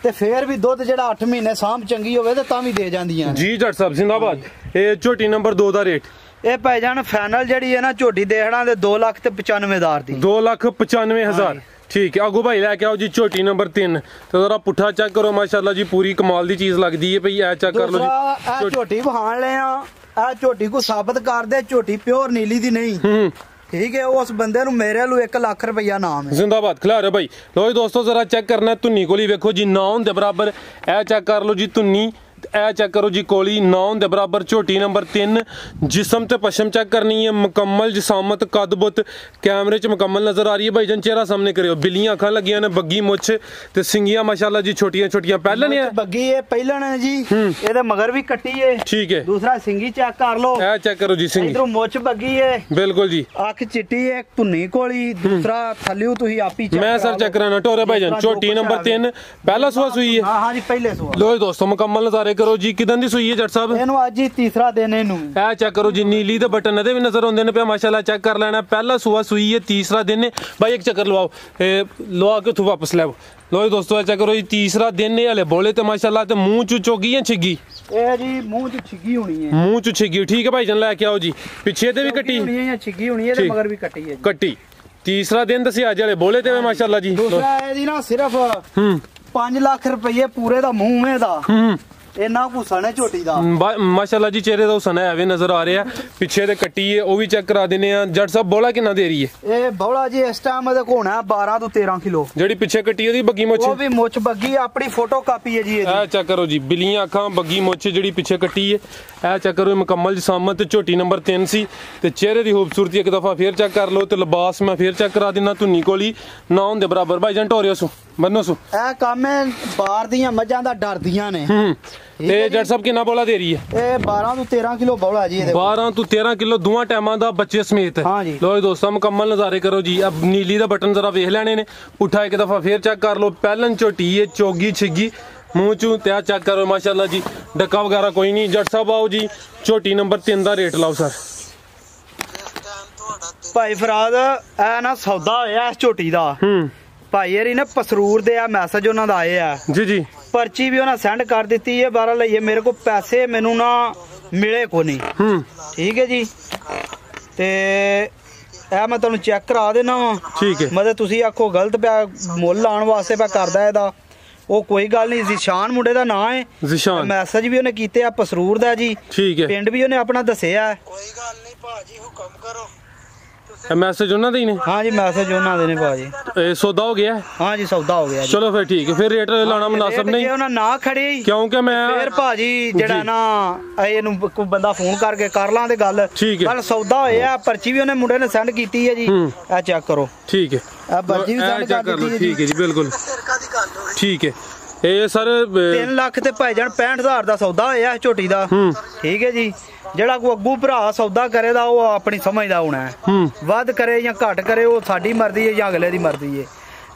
ਤੇ ਫੇਰ ਵੀ ਦੁੱਧ ਜਿਹੜਾ 8 ਮਹੀਨੇ ਸਾਂਭ ਚੰਗੀ ਹੋਵੇ ਤੇ ਤਾਂ ਵੀ ਦੇ ਜਾਂਦੀਆਂ ਜੀ ਜੱਟ ਸਾਹਿਬ ਜ਼ਿੰਦਾਬਾਦ ਇਹ ਝੋਟੀ ਨੰਬਰ 2 ਦਾ ਰੇਟ ਇਹ ਭਾਈਜਾਨ ਫਾਈਨਲ ਜਿਹੜੀ ਹੈ ਨਾ ਝੋਟੀ ਦੇਖਣਾ ਤੇ 2,95,000 ਦੀ 2,95,000 ਠੀਕ ਹੈ ਅਗੂ ਭਾਈ ਲੈ ਕੇ ਆਓ ਜੀ ਝੋਟੀ ਨੰਬਰ 3 ਤੇ ਜ਼ਰਾ ਪੁੱਠਾ ਚੈੱਕ ਕਰੋ ਮਾਸ਼ਾਅੱਲਾ ਜੀ ਪੂਰੀ ਕਮਾਲ ਦੀ ਚੀਜ਼ ਲੱਗਦੀ ਹੈ ਭਈ ਇਹ ਚੈੱਕ ਕਰ ਲਓ ਜੀ ਇਹ ਝੋਟੀ ਵਹਾਣ ਲਿਆ ਇਹ ਝੋਟੀ ਕੋ ਸਾਬਤ ਕਰਦੇ ਝੋਟੀ ਪਿਓਰ ਨੀਲੀ ਦੀ ਨਹੀਂ ਠੀਕ ਹੈ ਉਸ ਬੰਦੇ ਨੂੰ ਮੇਰੇ ਵੱਲੋਂ 1 ਲੱਖ ਰੁਪਇਆ ਨਾਮ ਹੈ ਜ਼ਿੰਦਾਬਾਦ ਖਿਲਾਰੇ ਭਾਈ ਲੋ ਦੋਸਤੋ ਜ਼ਰਾ ਚੈੱਕ ਕਰਨਾ ਧੁੰਨੀ ਕੋਲੀ ਵੇਖੋ ਜੀ 9 ਦੇ ਬਰਾਬਰ ਇਹ ਚੈੱਕ ਕਰ ਲਓ ਜੀ ਧੁੰਨੀ ਇਹ ਚੈੱਕ ਕਰੋ ਜੀ ਕੋਲੀ 9 ਦੇ ਬਰਾਬਰ ਝੋਟੀ ਨੰਬਰ 3 ਜਿਸਮ ਤੇ ਪਸ਼ਮ ਚੈੱਕ ਕਰਨੀ ਹੈ ਮੁਕੰਮਲ ਜਿਸਾਮਤ ਕਦਬੁੱਤ ਕੈਮਰੇ 'ਚ ਮੁਕੰਮਲ ਨਜ਼ਰ ਆ ਰਹੀ ਹੈ ਭਾਈਜਾਨ ਚਿਹਰਾ ਸਾਹਮਣੇ ਕਰਿਓ ਬਿੱਲੀਆਂ ਅੱਖਾਂ ਲੱਗੀਆਂ ਨੇ ਬੱਗੀ ਮੁੱਛ ਤੇ ਸਿੰਗੀਆਂ ਮਾਸ਼ਾਅੱਲਾ ਜੀ ਛੋਟੀਆਂ ਛੋਟੀਆਂ ਪਹਿਲਾਂ ਨੇ ਬੱਗੀ ਇਹ ਪਹਿਲਾਂ ਨੇ ਜੀ ਇਹਦੇ ਮਗਰ ਵੀ ਕੱਟੀ ਏ ਠੀਕ ਹੈ ਦੂਸਰਾ ਸਿੰਗੀ ਚੈੱਕ ਕਰ ਲਓ ਇਹ ਚੈੱਕ ਕਰੋ ਜੀ ਸਿੰਗੀ ਇਧਰੋਂ ਮੁੱਛ ਬੱਗੀ ਏ ਬਿਲਕੁਲ ਜੀ ਅੱਖ ਚਿੱਟੀ ਏ ਧੁੰਨੀ ਕੋਲੀ ਦੂਸਰਾ ਥੱਲਿਓ ਤੁਸੀਂ ਆਪੀ ਚੈੱਕ ਮੈਂ ਸਰ ਚੈੱਕ ਕਰਾਣਾ ਟੋਰੇ ਭਾਈਜਾਨ ਝੋਟੀ ਨੰਬਰ 3 ਪਹਿਲਾ ਸੂਆ ਸੂਈ ਹੈ ਹਾਂ ਜੀ ਪਹਿਲੇ ਸੂਆ ਲੋ ਦੋਸਤੋ ਮੁਕੰਮਲ ਨਜ਼ਾਰੇ ਕਰੋ ਜੀ ਕਿਦਾਂ ਦੀ ਸੂਈ ਹੈ ਜੱਟ ਸਾਹਿਬ ਇਹਨੂੰ ਅੱਜ ਹੀ ਤੀਸਰਾ ਦਿਨ ਇਹਨੂੰ ਇਹ ਚੈੱਕ ਕਰੋ ਜੀ ਨੀਲੀ ਦੇ ਬਟਨ ਇਹਦੇ ਵੀ ਨਜ਼ਰ ਆਉਂਦੇ ਨੇ ਪਿਆ ਮਾਸ਼ਾਅੱਲਾ ਚੈੱਕ ਕਰ ਲੈਣਾ ਪਹਿਲਾ ਸੂਆ ਸੂਈ ਹੈ ਤੀਸਰਾ ਦਿਨ ਹੈ ਭਾਈ ਇੱਕ ਚੱਕਰ ਲਵਾਓ ਲਵਾ ਕੇ ਉੱਥੋਂ ਵਾਪਸ ਲੈ ਲੋ ਦੋਸਤੋ ਚੈੱਕ ਕਰੋ ਜੀ ਤੀਸਰਾ ਦਿਨ ਹੈ ਹਲੇ ਬੋਲੇ ਤੇ ਮਾਸ਼ਾਅੱਲਾ ਤੇ ਮੂੰਹ ਚ ਚੋਗੀ ਜਾਂ ਛਿੱਗੀ ਇਹ ਜੀ ਮੂੰਹ ਚ ਛਿੱਗੀ ਹੋਣੀ ਹੈ ਮੂੰਹ ਚ ਛਿੱਗੀ ਠੀਕ ਹੈ ਭਾਈ ਜਨ ਲੈ ਕੇ ਆਓ ਜੀ ਪਿੱਛੇ ਤੇ ਵੀ ਕੱਟੀ ਹੋਣੀ ਹੈ ਜਾਂ ਛਿੱਗੀ ਹੋਣੀ ਹੈ ਤੇ ਮਗਰ ਵੀ ਕੱਟੀ ਹੈ ਕੱਟੀ ਤੀਸਰਾ ਦਿਨ ਦੱਸਿਆ ਅੱਜ ਵਾਲੇ ਬੋਲੇ ਤੇ ਮਾਸ਼ਾਅੱਲਾ ਜੀ ਦੂਸਰਾ ਇਹਦੀ ਨਾ ਸਿਰਫ 5 ਲੱਖ ਰੁਪਏ ਪੂਰੇ ਦਾ ਮੂੰਹ ਇਹਦਾ ਇੰਨਾ ਘੂਸਾ ਨੇ ਝੋਟੀ ਦਾ ਮਾਸ਼ਾਅੱਲਾ ਜੀ ਚਿਹਰੇ ਦਾ ਹੁਸਨ ਐਵੇਂ ਨਜ਼ਰ ਆ ਰਿਹਾ ਪਿੱਛੇ ਤੇ ਕੱਟੀ ਹੈ ਉਹ ਵੀ ਚੈੱਕ ਕਰਾ ਦਿੰਨੇ ਆ ਜੱਟ ਸਾਹਿਬ ਬੋਲਾ ਕਿੰਨਾ ਦੇ ਰਹੀ ਹੈ ਇਹ ਬੋਲਾ ਜੀ ਇਸ ਟਾਈਮ ਇਹਦੇ ਕੋਣਾ 12 ਤੋਂ 13 ਕਿਲੋ ਜਿਹੜੀ ਪਿੱਛੇ ਕੱਟੀ ਉਹਦੀ ਬੱਗੀ ਮੁੱਛ ਉਹ ਵੀ ਮੁੱਛ ਬੱਗੀ ਆਪਣੀ ਫੋਟੋ ਕਾਪੀ ਹੈ ਜੀ ਇਹਦੀ ਇਹ ਚੈੱਕ ਕਰੋ ਜੀ ਬਿਲੀਆਂ ਅੱਖਾਂ ਬੱਗੀ ਮੁੱਛ ਜਿਹੜੀ ਪਿੱਛੇ ਕੱਟੀ ਹੈ ਇਹ ਚੈੱਕ ਕਰੋ ਮੁਕੰਮਲ ਜਿਸਾਮਤ ਤੇ ਝੋਟੀ ਨੰਬਰ 3 ਸੀ ਤੇ ਚਿਹਰੇ ਦੀ ਖੂਬਸੂਰਤੀ ਇੱਕ ਦਫਾ ਫੇਰ ਚੈੱਕ ਕਰ ਲਓ ਤੇ ਲਿਬਾਸ ਮੈਂ ਫੇਰ ਚੈੱਕ ਕਰਾ ਦਿੰਨਾ ਧੁੰਨੀ ਕੋਲੀ ਨਾ ਹੁੰਦੇ ਬਰਾਬਰ ਭਾਈ ਜਾਨ ਟੋਰਿਓ ਸੂ ਬੰਨੋ ਸੂ ਇਹ ਕੰਮ ਹੈ ਬਾਹਰ ਦੀਆਂ ਮੱਝਾਂ ਦਾ ਡਰਦੀਆਂ ਨੇ ਤੇ ਜੱਟ ਸਾਹਿਬ ਕਿੰਨਾ ਬੋਲਾ ਦੇ ਰਹੀ ਹੈ ਇਹ 12 ਤੋਂ 13 ਕਿਲੋ ਬੋਲਾ ਜੀ ਇਹਦੇ 12 ਤੋਂ 13 ਕਿਲੋ ਦੋਵਾਂ ਟਾਈਮਾਂ ਦਾ ਬੱਚੇ ਸਮੇਤ ਲੋ ਜੀ ਦੋਸਤਾਂ ਮੁਕੰਮਲ ਨਜ਼ਾਰੇ ਕਰੋ ਜੀ ਅਬ ਨੀਲੀ ਦਾ ਬਟਨ ਜ਼ਰਾ ਵੇਖ ਲੈਣੇ ਨੇ ਪੁੱਠਾ ਇੱਕ ਦਫਾ ਫੇਰ ਚੈੱਕ ਕਰ ਲਓ ਪਹਿਲਨ ਝੋਟੀ ਹੈ ਚੋਗੀ ਛਿੱਗੀ ਮੂੰਹ ਚੋਂ ਤੇ ਚੈੱਕ ਕਰੋ ਮਾਸ਼ਾਅੱਲਾ ਜੀ ਡੱਕਾ ਵਗੈਰਾ ਕੋਈ ਨਹੀਂ ਜੱਟ ਸਾਹਿਬ ਆਓ ਜੀ ਝੋਟੀ ਨੰਬਰ 3 ਦਾ ਰੇਟ ਲਾਓ ਸਰ ਭਾਈ ਫਰਾਦ ਇਹ ਨਾ ਸੌਦਾ ਹੋਇਆ ਇਸ ਝੋਟੀ ਦਾ ਭਾਈ ਯਾਰੀ ਨਾ ਪਸਰੂਰ ਦੇ ਆ ਮੈਸੇਜ ਉਹਨਾਂ ਦਾ ਆਏ ਆ ਜੀ ਪਰਚੀ ਵੀ ਉਹਨਾਂ ਸੈਂਡ ਕਰ ਦਿੱਤੀ ਹੈ 12 ਲਈਏ ਮੇਰੇ ਕੋ ਪੈਸੇ ਮੈਨੂੰ ਨਾ ਮਿਲੇ ਕੋ ਨਹੀਂ ਠੀਕ ਹੈ ਜੀ ਤੇ ਇਹ ਮੈਂ ਤੁਹਾਨੂੰ ਚੈੱਕ ਕਰਾ ਦੇਣਾ ਵਾ ਠੀਕ ਹੈ ਮਤਲਬ ਤੁਸੀਂ ਆਖੋ ਗਲਤ ਪਿਆ ਮੁੱਲ ਲਾਉਣ ਵਾਸਤੇ ਪਿਆ ਕਰਦਾ ਇਹਦਾ ਉਹ ਕੋਈ ਗੱਲ ਨਹੀਂ ਜ਼ਿਸ਼ਾਨ ਮੁੰਡੇ ਦਾ ਨਾਂ ਹੈ ਜ਼ਿਸ਼ਾਨ ਮੈਸੇਜ ਵੀ ਉਹਨੇ ਕੀਤੇ ਆ ਪਸਰੂਰ ਦਾ ਜੀ ਠੀਕ ਹੈ ਪਿੰਡ ਵੀ ਉਹਨੇ ਆਪਣਾ ਦੱਸਿਆ ਕੋਈ ਗੱਲ ਨਹੀਂ ਭਾਜੀ ਹੁਕਮ ਕਰੋ ਮੈਸੇਜ ਉਹਨਾਂ ਦੇ ਹੀ ਨੇ ਹਾਂ ਜੀ ਮੈਸੇਜ ਉਹਨਾਂ ਦੇ ਨੇ ਭਾਜੀ ਇਹ ਸੌਦਾ ਹੋ ਗਿਆ ਹਾਂ ਜੀ ਸੌਦਾ ਹੋ ਗਿਆ ਚਲੋ ਫਿਰ ਠੀਕ ਹੈ ਫਿਰ ਰੇਟ ਲਾਣਾ ਮੁਨਾਸਬ ਨਹੀਂ ਉਹਨਾਂ ਨਾ ਖੜੇ ਕਿਉਂਕਿ ਮੈਂ ਫਿਰ ਭਾਜੀ ਜਿਹੜਾ ਨਾ ਇਹਨੂੰ ਕੋਈ ਬੰਦਾ ਫੋਨ ਕਰਕੇ ਕਰ ਲਾਂ ਤੇ ਗੱਲ ਕੱਲ ਸੌਦਾ ਹੋਇਆ ਪਰਚੀ ਵੀ ਉਹਨੇ ਮੁੰਡੇ ਨੇ ਸੈਂਡ ਕੀਤੀ ਹੈ ਜੀ ਇਹ ਚੈੱਕ ਕਰੋ ਠੀਕ ਹੈ ਇਹ ਪਰਚੀ ਵੀ ਸੈਂਡ ਕਰ ਦਿੱਤੀ ਹੈ ਠੀਕ ਹੈ ਜੀ ਬਿਲਕੁਲ ਠੀਕ ਹੈ ਇਹ ਸਰ 3 ਲੱਖ ਤੇ ਭਾਈ ਜਾਨ 65000 ਦਾ ਸੌਦਾ ਹੋਇਆ ਝੋਟੀ ਦਾ ਠੀਕ ਹੈ ਜੀ ਜਿਹੜਾ ਕੋ ਅੱਗੂ ਭਰਾ ਸੌਦਾ ਕਰੇ ਦਾ ਉਹ ਆਪਣੀ ਸਮਝਦਾ ਹੋਣਾ ਹੈ ਵੱਧ ਕਰੇ ਜਾਂ ਘੱਟ ਕਰੇ ਉਹ ਸਾਡੀ ਮਰਜ਼ੀ ਹੈ ਜਾਂ ਅਗਲੇ ਦੀ ਮਰਜ਼ੀ ਹੈ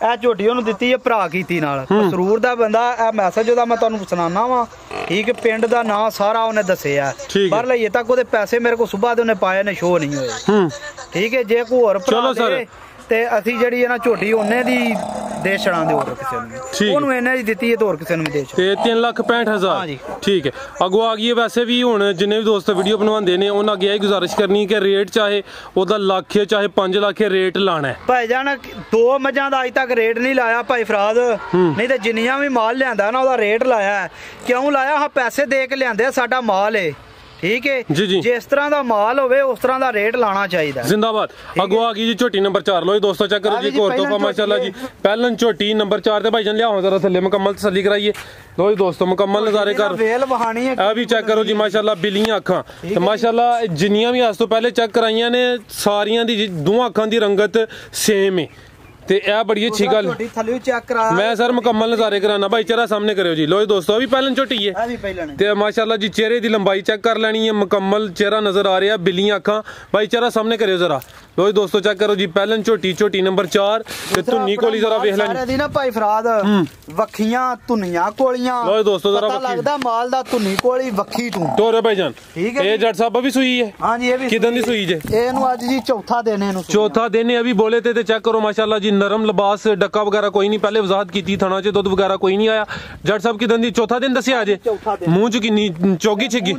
ਇਹ ਝੋਟੀ ਉਹਨੂੰ ਦਿੱਤੀ ਹੈ ਭਰਾ ਕੀਤੀ ਨਾਲ ਸਰੂਰ ਦਾ ਬੰਦਾ ਇਹ ਮੈਸੇਜ ਉਹਦਾ ਮੈਂ ਤੁਹਾਨੂੰ ਸੁਣਾਉਣਾ ਵਾ ਠੀਕ ਹੈ ਪਿੰਡ ਦਾ ਨਾਂ ਸਾਰਾ ਉਹਨੇ ਦੱਸਿਆ ਪਰ ਲਈਏ ਤੱਕ ਉਹਦੇ ਪੈਸੇ ਮੇਰੇ ਕੋਲ ਸਵੇਰ ਦੇ ਉਹਨੇ ਪਾਏ ਨੇ ਸ਼ੋ ਨਹੀਂ ਹੋਏ ਠੀਕ ਹੈ ਜੇ ਕੋਈ ਹੋਰ ਭਰਾ ਦੇ ਤੇ ਅਸੀਂ ਜਿਹੜੀ ਹੈ ਨਾ ਝੋਟੀ ਉਹਨੇ ਦੀ ਦੇ ਛੜਾਂ ਦੇ ਹੋਰ ਕਿਸੇ ਨੂੰ ਉਹਨੂੰ ਇਹਨੇ ਦੀ ਦਿੱਤੀ ਹੈ ਤੇ ਹੋਰ ਕਿਸੇ ਨੂੰ ਵੀ ਦੇ ਛੜ ਤੇ 3,65,000 ਠੀਕ ਹੈ ਅਗੋ ਆ ਗਈ ਹੈ ਵੈਸੇ ਵੀ ਹੁਣ ਜਿੰਨੇ ਵੀ ਦੋਸਤ ਵੀਡੀਓ ਬਣਵਾਉਂਦੇ ਨੇ ਉਹਨਾਂ ਅੱਗੇ ਇਹ ਗੁਜ਼ਾਰਿਸ਼ ਕਰਨੀ ਕਿ ਰੇਟ ਚਾਹੇ ਉਹਦਾ ਲੱਖ ਹੈ ਚਾਹੇ 5 ਲੱਖ ਰੇਟ ਲਾਣਾ ਹੈ ਭਾਈ ਜਾਨ 2 ਮੱਝਾਂ ਦਾ ਅੱਜ ਤੱਕ ਰੇਟ ਨਹੀਂ ਲਾਇਆ ਭਾਈ ਫਰਾਦ ਨਹੀਂ ਤੇ ਜਿੰਨੀਆਂ ਵੀ ਮਾਲ ਲਿਆਂਦਾ ਨਾ ਉਹਦਾ ਰੇਟ ਲਾਇਆ ਕਿਉਂ ਲਾਇਆ ਹਾਂ ਪੈਸੇ ਦੇ ਕੇ ਲਿਆਂਦੇ ਸਾਡਾ ਮਾਲ ਏ ਠੀਕ ਹੈ ਜਿਸ ਤਰ੍ਹਾਂ ਦਾ ਮਾਲ ਹੋਵੇ ਉਸ ਤਰ੍ਹਾਂ ਦਾ ਰੇਟ ਲਾਣਾ ਚਾਹੀਦਾ ਜ਼ਿੰਦਾਬਾਦ ਅਗੋ ਆ ਗਈ ਜੀ ਝੋਟੀ ਨੰਬਰ 4 ਲੋ ਜੀ ਦੋਸਤੋ ਚੈੱਕ ਕਰੋ ਜੀ ਕੋਰ ਤੋਹਫਾ ਮਾਸ਼ਾਅੱਲਾ ਜੀ ਪਹਿਲਨ ਝੋਟੀ ਨੰਬਰ 4 ਤੇ ਭਾਈ ਜਾਨ ਲਿਆਓ ਜ਼ਰਾ ਥੱਲੇ ਮੁਕੰਮਲ ਤਸੱਲੀ ਕਰਾਈਏ ਲੋ ਜੀ ਦੋਸਤੋ ਮੁਕੰਮਲ ਨਜ਼ਾਰੇ ਕਰ ਵੇਲ ਵਹਾਣੀ ਹੈ ਆ ਵੀ ਚੈੱਕ ਕਰੋ ਜੀ ਮਾਸ਼ਾਅੱਲਾ ਬਿਲੀਆਂ ਅੱਖਾਂ ਤੇ ਮਾਸ਼ਾਅੱਲਾ ਜਿੰਨੀਆਂ ਵੀ ਅੱਜ ਤੋਂ ਪਹਿਲੇ ਚੈੱਕ ਕਰਾਈਆਂ ਨੇ ਸਾਰੀਆਂ ਦੀ ਦੋਹਾਂ ਅੱਖਾਂ ਦੀ ਰੰਗਤ ਸੇਮ ਹੈ ਤੇ ਇਹ ਬੜੀ ਅੱਛੀ ਗੱਲ ਮੈਂ ਸਰ ਮੁਕੰਮਲ ਨਜ਼ਾਰੇ ਕਰਾਣਾ ਭਾਈ ਚਿਹਰਾ ਸਾਹਮਣੇ ਕਰਿਓ ਜੀ ਲੋ ਜੀ ਦੋਸਤੋ ਵੀ ਪਹਿਲਨ ਝੋਟੀ ਹੈ ਤੇ ਮਾਸ਼ਾਅੱਲਾ ਜੀ ਚਿਹਰੇ ਦੀ ਲੰਬਾਈ ਚੈੱਕ ਕਰ ਲੈਣੀ ਹੈ ਮੁਕੰਮਲ ਚਿਹਰਾ ਨਜ਼ਰ ਆ ਰਿਹਾ ਬਿਲੀਆਂ ਅੱਖਾਂ ਭਾਈ ਚਿਹਰਾ ਸਾਹਮਣੇ ਕਰਿਓ ਜ਼ਰਾ ਲੋ ਜੀ ਦੋਸਤੋ ਚੈੱਕ ਕਰੋ ਜੀ ਪਹਿਲਨ ਝੋਟੀ ਨੰਬਰ 4 ਤੇ ਧੁੰਨੀ ਕੋਲੀ ਜ਼ਰਾ ਵੇਖ ਲੈਣੀ ਸਾਰੇ ਦੀ ਨਾ ਭਾਈ ਫਰਾਦ ਵੱਖੀਆਂ ਧੁੰਨੀਆਂ ਕੋਲੀਆਂ ਲੋ ਜੀ ਦੋਸਤੋ ਜ਼ਰਾ ਪਤਾ ਲੱਗਦਾ ਮਾਲ ਦਾ ਧੁੰਨੀ ਕੋਲੀ ਵੱਖੀ ਤੂੰ ਤੋਰੇ ਭਾਈ ਜਾਨ ਇਹ ਜੱਟ ਸਾਹਿਬ ਵੀ ਸੂਈ ਹੈ ਹਾਂ ਜੀ ਇਹ ਵੀ ਕਿਦਾਂ ਦੀ ਸੂਈ ਜੇ ਇਹਨੂੰ ਅੱਜ ਜੀ ਚੌਥਾ ਦਿਨ ਇਹਨੂੰ ਚੌਥਾ ਦਿਨ ਹੈ ਅਭੀ ਬੋਲੇ ਤੇ ਚੈੱਕ ਕਰੋ ਮਾਸ਼ਾਅੱਲਾ ਜੀ ਨਰਮ ਲਿਬਾਸ ਡੱਕਾ ਵਗੈਰਾ ਕੋਈ ਨਹੀਂ ਪਹਿਲੇ ਵਜ਼ਾਹਤ ਕੀਤੀ ਥਣਾ ਚ ਦੁੱਧ ਵਗੈਰਾ ਕੋਈ ਨਹੀਂ ਆਇਆ ਜੱਟ ਸਾਹਿਬ ਕਿਦਾਂ ਦੀ ਚੌਥਾ ਦਿਨ ਦੱਸਿਆ ਅਜੇ ਮੂੰਹ ਚ ਕਿੰਨੀ ਚੌਗੀ ਛਿੱਗੀ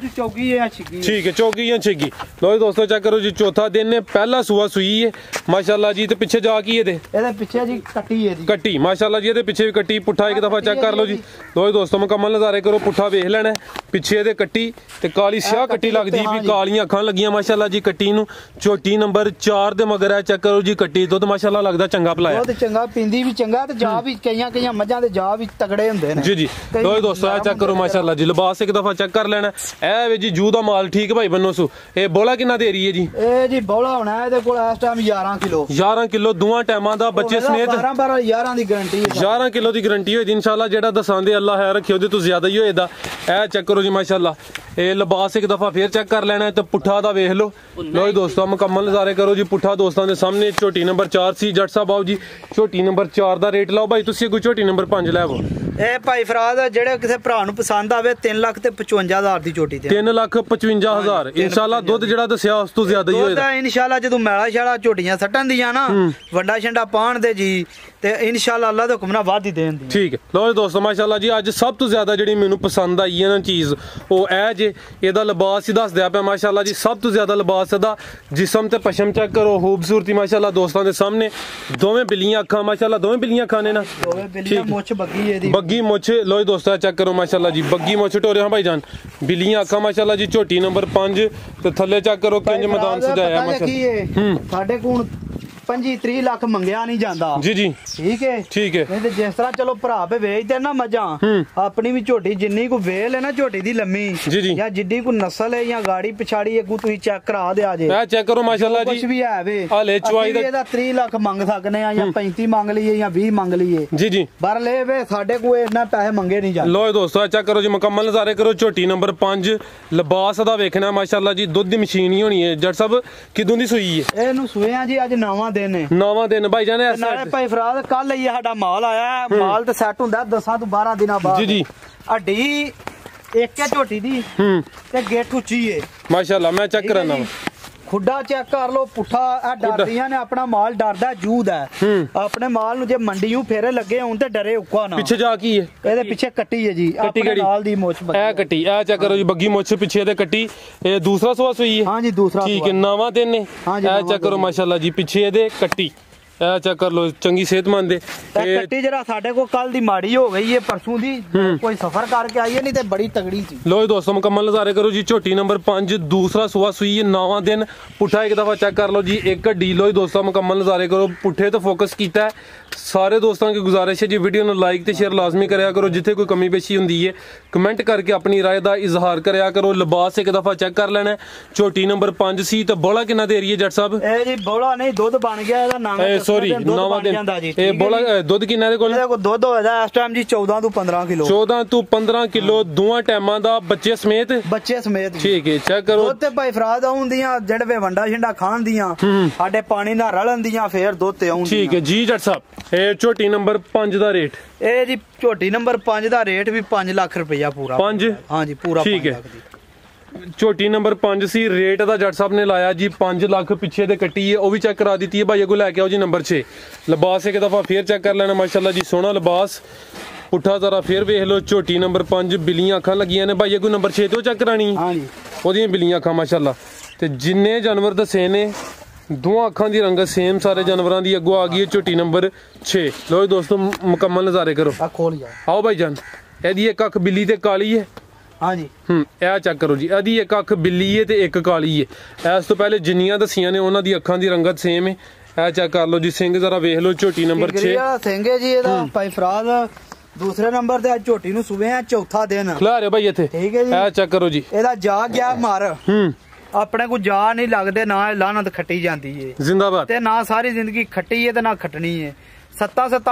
ਠੀਕ ਹੈ ਚੌਗੀ ਜਾਂ ਛਿੱਗੀ ਲੋ ਦੋਸਤੋ ਚੈੱਕ ਕਰੋ ਜੀ ਚੌਥਾ ਦਿਨ ਨੇ ਪਹਿਲਾ ਸੂਆ ਸੂਈ ਹੈ ਮਾਸ਼ਾਅੱਲਾ ਜੀ ਤੇ ਪਿੱਛੇ ਜਾ ਕੀ ਇਹਦੇ ਪਿੱਛੇ ਜੀ ਕੱਟੀ ਹੈ ਕੱਟੀ ਮਾਸ਼ਾਅੱਲਾ ਜੀ ਇਹਦੇ ਪਿੱਛੇ ਵੀ ਕੱਟੀ ਪੁੱਠਾ ਇੱਕ ਦਫਾ ਚੈੱਕ ਕਰ ਲਓ ਜੀ ਲੋ ਦੋਸਤੋ ਮੁਕੰਮਲ ਨਜ਼ਾਰੇ ਕਰੋ ਪੁੱਠਾ ਵੇਖ ਲੈਣਾ ਪਿੱਛੇ ਇਹਦੇ ਕੱਟੀ ਤੇ ਕਾਲੀ ਸਿਆਹ ਕੱਟੀ ਲੱਗਦੀ ਵੀ ਕਾਲੀਆਂ ਅੱਖਾਂ ਲੱਗੀਆਂ ਮਾਸ਼ਾਅੱਲਾ ਜੀ ਕੱਟੀ ਨੂੰ ਝੋਟੀ ਨੰਬਰ 4 ਦੇ ਮਗਰ ਹੈ ਚੈੱਕ ਕਰੋ ਜੀ ਕੱਟੀ ਦੁੱਧ ਮਾਸ਼ਾਅੱਲਾ ਲੱਗਦਾ ਚੰਗਾ ਭਲਾਇਆ ਬਹੁਤ ਚੰਗਾ ਪਿੰਦੀ ਵੀ ਚੰਗਾ ਤੇ ਜਾ ਵੀ ਕਈਆਂ ਮੱਝਾਂ ਦੇ ਜਾ ਵੀ ਤਗੜੇ ਹੁੰਦੇ ਨੇ ਜੀ ਲੋ ਦੋਸਤੋ ਆ ਚੈੱਕ ਕਰੋ ਮਾਸ਼ਾਅੱਲਾ ਜੀ ਲਿਬਾਸ ਇੱਕ ਦਫਾ ਚੈੱਕ ਕਰ ਲੈਣਾ ਇਹ ਵੇ ਜੀ ਜੂ ਦਾ ਮਾਲ ਠੀਕ ਭਾਈ ਬੰਨੋ ਸੂ ਇਹ ਬੋਲਾ ਕਿੰਨਾ ਦੇ ਰਹੀ ਹੈ ਜੀ ਇਹ ਜੀ ਬੋਲਾ ਹੋਣਾ ਇਹਦੇ ਕੋਲ ਇਸ ਟਾਈਮ 11 ਕਿਲੋ ਦੋਵਾਂ ਟਾਈਮਾਂ ਦਾ ਬੱਚੇ ਸਮੇਤ 11 ਦੀ ਗਾਰੰਟੀ ਹੈ 11 ਕਿਲੋ ਦੀ ਗਾਰੰਟੀ ਹੋਈ ਇਨਸ਼ਾਅੱਲਾ ਜਿਹੜਾ ਦਸਾਂਦੇ ਅੱਲਾ ਹੈ ਰੱਖਿਓ ਉਹਦੇ ਤੋਂ ਜ਼ਿਆਦਾ ਹੀ ਹੋਏਦਾ ਇਹ ਚੈੱਕ ਕਰੋ ਜੀ ਮਾਸ਼ਾਅੱਲਾ ਇਹ ਲਿਬਾਸ ਇੱਕ ਦਫਾ ਫੇਰ ਚੈੱਕ ਕਰ ਲੈਣਾ ਤੇ ਪੁੱਠਾ ਦਾ ਵੇਖ ਲਓ ਲੋ ਜੀ ਦੋਸਤੋ ਮੁਕੰਮਲ ਨਜ਼ਾਰੇ ਕਰੋ ਜੀ ਪੁੱਠਾ ਦੋਸਤਾਂ ਦੇ ਸਾਹਮਣੇ ਝੋਟੀ ਨੰਬਰ 4 ਸੀ ਜੱਟ ਸਾਹਿਬ ਆਓ ਜੀ ਝੋਟੀ ਨੰਬਰ 4 ਦਾ ਰੇਟ ਲਾਓ ਭਾਈ ਤੁਸੀਂ ਕੋਈ ਝੋਟੀ ਨੰਬਰ 5 ਲੈ ਆਵੋ ਇਹ ਭਾਈ ਫਰਾਦ ਜਿਹੜੇ ਕਿਸੇ ਭਰਾ ਨੂੰ ਪਸੰਦ ਆਵੇ 3,55,000 ਦੀ ਝੋਟੀ ਤੇ 3,55,000 ਇਨਸ਼ਾਅੱਲਾ ਦੁੱਧ ਜਿਹੜਾ ਦੱਸਿਆ ਉਸ ਤੋਂ ਜ਼ਿਆਦਾ ਹੀ ਹੋਏਗਾ ਇਨਸ਼ਾਅੱਲਾ ਜਦੋਂ ਮੈਲਾ ਛਾਲਾ ਝੋਟੀਆਂ ਸੱਟਣ ਦੀਆਂ ਨਾ ਵੱਡਾ ਛੰਡਾ ਪਾਣ ਦੇ ਜੀ ਤੇ ਇਨਸ਼ਾਅੱਲਾ ਅੱਲਾ ਦੇ ਹੁਕਮ ਨਾਲ ਵੱਧ ਹੀ ਦੇਣ ਦੀ ਠੀਕ ਹੈ ਲੋ ਜੀ ਦੋਸਤੋ ਮਾਸ਼ਾਅੱਲਾ ਜੀ ਅੱਜ ਸਭ ਤੋਂ ਜ਼ਿਆਦਾ ਜਿਹੜੀ ਮੈਨੂੰ ਪਸੰਦ ਆਈ ਹੈ ਨਾ ਚੀਜ਼ ਉਹ ਇਹ ਜੇ ਇਹਦਾ ਲਿਬਾਸ ਹੀ ਦੱਸ ਦਿਆ ਪਿਆ ਮਾਸ਼ਾਅੱਲਾ ਜੀ ਸਭ ਤੋਂ ਜ਼ਿਆਦਾ ਲਿਬਾਸ ਇਹਦਾ ਜਿਸਮ ਤੇ ਪਸ਼ਮ ਚੈੱਕ ਕਰੋ ਖੂਬਸੂਰਤੀ ਮਾਸ਼ਾਅੱਲਾ ਦੋਸਤਾਂ ਦੇ ਸਾਹਮਣੇ ਦੋਵੇਂ ਬਿੱਲੀਆਂ ਅੱਖਾਂ ਮਾਸ਼ਾਅੱਲਾ ਦੋਵੇਂ ਬਿੱਲੀਆਂ ਅੱਖਾਂ ਨੇ ਨਾ ਦੋਵੇਂ ਬਿੱਲੀਆਂ ਮੁੱਛ ਬੱਗੀ ਇਹਦੀ ਬੱਗੀ ਮੁੱਛ ਲੋ ਜੀ ਦੋਸਤਾਂ ਚੈੱਕ ਕਰੋ ਮਾਸ਼ਾਅੱਲਾ ਜੀ ਬੱਗੀ ਮੁੱਛ ਟੋਰੇ ਹਾਂ ਭਾਈ ਜਾਨ ਬਿੱਲੀਆਂ ਅੱਖਾਂ ਮਾਸ਼ਾਅੱਲਾ ਜੀ ਝੋਟੀ ਨੰਬਰ 5 ਤੇ ਥੱਲੇ ਚੈੱਕ ਕਰੋ ਕਿੰਜ ਮੈਦਾਨ ਸਜਾਇਆ ਮਾਸ਼ਾਅੱਲਾ ਸਾਡੇ ਕੋਲ 25-30 ਲੱਖ ਮੰਗਿਆ ਨਹੀਂ ਜਾਂਦਾ ਜੀ ਜੀ ਠੀਕ ਹੈ ਨਹੀਂ ਤੇ ਜਿਸ ਤਰ੍ਹਾਂ ਚਲੋ ਭਰਾ ਪੇ ਵੇਚਦੇ ਨਾ ਮੱਝਾਂ ਆਪਣੀ ਵੀ ਝੋਟੀ ਜਿੰਨੀ ਕੋ ਵੇਲ ਹੈ ਨਾ ਝੋਟੀ ਦੀ ਲੰਮੀ ਜਾਂ ਜਿੱਡੀ ਕੋ ਨਸਲ ਹੈ ਜਾਂ ਗਾੜੀ ਪਿਛਾੜੀ ਅੱਗੂ ਤੁਸੀਂ ਚੈੱਕ ਕਰਾ ਦਿਆ ਜੇ ਮੈਂ ਚੈੱਕ ਕਰੋ ਮਾਸ਼ਾਅੱਲਾ ਜੀ ਕੁਝ ਵੀ ਹੈ ਵੇ ਹਲੇ ਚੁਆਈ ਦਾ ਇਹਦਾ 30 ਲੱਖ ਮੰਗ ਸਕਨੇ ਆ ਜਾਂ 35 ਮੰਗ ਲਈਏ ਜਾਂ 20 ਮੰਗ ਲਈਏ ਜੀ ਜੀ ਪਰ ਲੈ ਵੇ ਸਾਡੇ ਕੋ ਇੰਨਾ ਪੈਸੇ ਮੰਗੇ ਨਹੀਂ ਜਾਂਦੇ ਲੋ ਦੋਸਤੋ ਚੈੱਕ ਕਰੋ ਜੀ ਮੁਕੰਮਲ ਨਜ਼ਾਰੇ ਕਰੋ ਝੋਟੀ ਨੰਬਰ 5 ਲਿਬਾਸ ਦਾ ਵੇਖਣਾ ਮਾਸ਼ਾਅੱਲਾ ਜੀ ਦੁੱਧ ਦੀ ਮਸ਼ੀਨ ਹੀ ਹੋਣੀ ਹੈ ਜੱਟ ਸਾਹਿਬ ਕਿਦੋਂ ਦੀ ਸੂਈ ਹੈ ਇਹਨੂੰ ਸੂਏ ਜੀ ਅੱਜ ਨਵਾਂ ਦਿਨ ਹੈ ਨਵਾਂ ਦਿਨ ਭਾਈ ਜਾਨ ਨਾਲੇ ਭਾਈ ਫਰਾਦ ਕੱਲ ਹੀ ਸਾਡਾ ਮਾਲ ਆਇਆ ਮਾਲ ਤੇ ਸੈੱਟ ਹੁੰਦਾ 10 ਤੋਂ 12 ਦਿਨਾਂ ਬਾਅਦ ਜੀ ਜੀ ਅੱਡੀ ਇੱਕ ਹੈ ਝੋਟੀ ਦੀ ਤੇ ਗੇਠ ਉੱਚੀ ਏ ਮਾਸ਼ਾਅੱਲਾ ਮੈਂ ਚੈੱਕ ਕਰਾਨਾ ਖੁੱਡਾ ਚੈੱਕ ਕਰ ਲੋ ਪੁੱਠਾ ਇਹ ਡਰਦੀਆਂ ਨੇ ਆਪਣਾ ਮਾਲ ਡਰਦਾ ਜੂਦ ਹੈ ਆਪਣੇ ਮਾਲ ਨੂੰ ਜੇ ਮੰਡੀੋਂ ਫੇਰੇ ਲੱਗੇ ਹੋਣ ਤੇ ਡਰੇ ਉੱਕਾ ਨਾ ਪਿੱਛੇ ਜਾ ਕੀ ਹੈ ਇਹਦੇ ਪਿੱਛੇ ਕੱਟੀ ਹੈ ਜੀ ਆਪਣੇ ਨਾਲ ਦੀ ਮੁੱਛ ਬੱਗੀ ਇਹ ਕੱਟੀ ਇਹ ਚੈੱਕ ਕਰੋ ਜੀ ਬੱਗੀ ਮੁੱਛ ਪਿੱਛੇ ਤੇ ਕੱਟੀ ਇਹ ਦੂਸਰਾ ਸਵਾ ਸੂਈ ਹੈ ਹਾਂਜੀ ਦੂਸਰਾ ਠੀਕ ਹੈ ਨਵਾਂ ਦਿਨ ਨੇ ਇਹ ਚੈੱਕ ਕਰੋ ਮਾਸ਼ਾਅੱਲਾ ਜੀ ਪਿੱਛੇ ਇਹਦੇ ਕੱਟੀ ਇਹ ਚੈੱਕ ਕਰ ਲੋ ਚੰਗੀ ਸਿਹਤਮੰਦ ਦੇ ਤੇ ਕੱਟੀ ਜਿਹੜਾ ਸਾਡੇ ਕੋਲ ਕੱਲ ਦੀ ਮਾੜੀ ਹੋ ਗਈ ਹੈ ਪਰਸੋਂ ਦੀ ਕੋਈ ਸਫਰ ਕਰਕੇ ਆਈ ਨਹੀਂ ਤੇ ਬੜੀ ਤਗੜੀ ਸੀ ਲੋ ਦੋਸਤੋ ਮੁਕੰਮਲ ਨਜ਼ਾਰੇ ਕਰੋ ਜੀ ਝੋਟੀ ਨੰਬਰ 5 ਦੂਸਰਾ ਸੂਆ ਸੂਈ ਹੈ ਨਵਾਂ ਦਿਨ ਪੁੱਠਾ ਇੱਕ ਦਫਾ ਚੈੱਕ ਕਰ ਲੋ ਜੀ ਇੱਕ ਡੀ ਲੋ ਦੋਸਤੋ ਮੁਕੰਮਲ ਨਜ਼ਾਰੇ ਕਰੋ ਪੁੱਠੇ ਤੇ ਫੋਕਸ ਕੀਤਾ ਸਾਰੇ ਦੋਸਤਾਂ की गुजारिश है जी वीडियो ਨੂੰ ਲਾਈਕ ਤੇ ਸ਼ੇਅਰ ਲਾਜ਼ਮੀ ਕਰਿਆ ਕਰੋ ਜਿੱਥੇ ਕੋਈ ਕਮੀ ਪੇਸ਼ੀ ਹੁੰਦੀ ਹੈ ਕਮੈਂਟ ਕਰਕੇ ਆਪਣੀ ਰਾਏ ਦਾ ਇਜ਼ਹਾਰ ਕਰਿਆ ਕਰੋ ਲਿਬਾਸ ਇੱਕ ਦਫਾ ਚੈੱਕ ਕਰ ਲੈਣਾ ਝੋਟੀ ਨੰਬਰ 5 ਸੀ ਤੇ ਬੋਲਾ ਕਿੰਨਾ ਦੇ ਰਹੀ ਹੈ ਜੱਟ ਸਾਹਿਬ ਇਹ ਜੀ ਬੋਲਾ ਨਹੀਂ ਦੁੱਧ ਬਣ ਗਿਆ ਇਹਦਾ ਨਾਮ ਸੌਰੀ ਨਵਾਂ ਦਿਨ ਇਹ ਬੋਲਾ ਦੁੱਧ ਕਿੰਨਾ ਦੇ ਕੋਲ ਇਹਦੇ ਕੋਲ ਦੁੱਧ ਹੋਇਆ ਇਸ ਟਾਈਮ ਜੀ 14 ਤੋਂ 15 ਕਿਲੋ 14 ਤੋਂ 15 ਕਿਲੋ ਦੋਵਾਂ ਟਾਈਮਾਂ ਦਾ ਬੱਚੇ ਸਮੇਤ ਠੀਕ ਹੈ ਚੈੱਕ ਕਰੋ ਦੁੱਧ ਤੇ ਭਾਈ ਫਰਾਦ ਆਉਂਦੀਆਂ ਜਿਹੜੇ ਵੇ ਵੰਡਾ ਛਿੰਡਾ ਖਾਣ ਦੀਆਂ ਸਾਡੇ ਪਾਣੀ ਨਾਲ ਰਲਣ ਦੀਆਂ ਫੇਰ ਦੁੱਧ ਤੇ ਆਉਂਦੀਆਂ ਠੀਕ ਹੈ ਜੀ ਜੱਟ ਸਾਹਿਬ ਇਹ ਝੋਟੀ ਨੰਬਰ 5 ਦਾ ਰੇਟ ਇਹ ਜੀ ਝੋਟੀ ਨੰਬਰ 5 ਦਾ ਰੇਟ ਵੀ 5 ਲੱਖ ਰੁਪਇਆ ਪੂਰਾ 5 ਹਾਂਜੀ ਪੂਰਾ ਠੀਕ ਹੈ ਝੋਟੀ ਨੰਬਰ 5 ਸੀ ਰੇਟ ਦਾ ਜੱਟ ਸਾਹਿਬ ਨੇ ਲਾਇਆ ਜੀ 5 ਲੱਖ ਪਿੱਛੇ ਦੇ ਕੱਟੀ ਹੈ ਉਹ ਵੀ ਚੈੱਕ ਕਰਾ ਦਿੱਤੀ ਹੈ ਭਾਈ ਅੱਗੋਂ ਲੈ ਕੇ ਆਓ ਜੀ ਨੰਬਰ 6 ਲਿਬਾਸ ਇੱਕ ਦਫਾ ਫੇਰ ਚੈੱਕ ਕਰ ਲੈਣਾ ਮਾਸ਼ਾਅੱਲਾ ਜੀ ਸੋਹਣਾ ਲਿਬਾਸ ਪੁੱਠਾ ਜ਼ਰਾ ਫੇਰ ਵੇਖ ਲਓ ਝੋਟੀ ਨੰਬਰ 5 ਬਿੱਲੀਆਂ ਅੱਖਾਂ ਲੱਗੀਆਂ ਨੇ ਭਾਈ ਅੱਗੋਂ ਨੰਬਰ 6 ਤੇ ਉਹ ਚੈੱਕ ਕਰਾਣੀ ਹਾਂਜੀ ਉਹਦੀਆਂ ਬਿੱਲੀਆਂ ਅੱਖਾਂ ਮਾਸ਼ਾਅੱਲਾ ਤੇ ਜਿੰਨੇ ਜਾਨਵਰ ਦੱਸੇ ਨੇ ਦੋਵਾਂ ਅੱਖਾਂ ਦੀ ਰੰਗਤ ਸੇਮ ਸਾਰੇ ਜਾਨਵਰਾਂ ਦੀ ਅੱਗੋਂ ਆ ਗਈ ਹੈ ਝੋਟੀ ਨੰਬਰ 6 ਲੋ ਦੋਸਤੋ ਮੁਕੰਮਲ ਨਜ਼ਾਰੇ ਕਰੋ ਆ ਖੋਲ ਜਾ ਆਓ ਭਾਈ ਜਾਨ ਇਹਦੀ ਇੱਕ ਅੱਖ ਬਿੱਲੀ ਤੇ ਕਾਲੀ ਹੈ ਹਾਂਜੀ ਇਹ ਚੈੱਕ ਕਰੋ ਜੀ ਇਹਦੀ ਇੱਕ ਅੱਖ ਬਿੱਲੀ ਹੈ ਤੇ ਇੱਕ ਕਾਲੀ ਹੈ ਇਸ ਤੋਂ ਪਹਿਲੇ ਜਿੰਨੀਆਂ ਦਸੀਆਂ ਨੇ ਉਹਨਾਂ ਦੀ ਅੱਖਾਂ ਦੀ ਰੰਗਤ ਸੇਮ ਹੈ ਇਹ ਚੈੱਕ ਕਰ ਲਓ ਜੀ ਸਿੰਘ ਜ਼ਰਾ ਵੇਖ ਲਓ ਝੋਟੀ ਨੰਬਰ 6 ਸਿੰਘ ਹੈ ਜੀ ਇਹਦਾ ਭਾਈ ਫਰਾਦ ਦੂਸਰੇ ਨੰਬਰ ਤੇ ਅੱਜ ਝੋਟੀ ਨੂੰ ਸੁਬਹ ਚੌਥਾ ਦਿਨ ਖਿਲਾ ਰਹੇ ਭਾਈ ਇੱਥੇ ਠੀਕ ਹੈ ਜੀ ਇਹ ਚੈੱਕ ਕਰੋ ਜੀ ਇਹਦਾ ਜਾ ਗਿਆ ਮਰ ਆਪਣੇ ਕੋ ਜਾ ਨਹੀਂ ਲੱਗਦੇ ਨਾ ਲਾਹਨਤ ਖੱਟੀ ਜਾਂਦੀ ਏ ਜ਼ਿੰਦਾਬਾਦ ਤੇ ਨਾ ਸਾਰੀ ਜ਼ਿੰਦਗੀ ਖੱਟੀ ਏ ਤੇ ਨਾ ਖੱਟਣੀ ਏ 7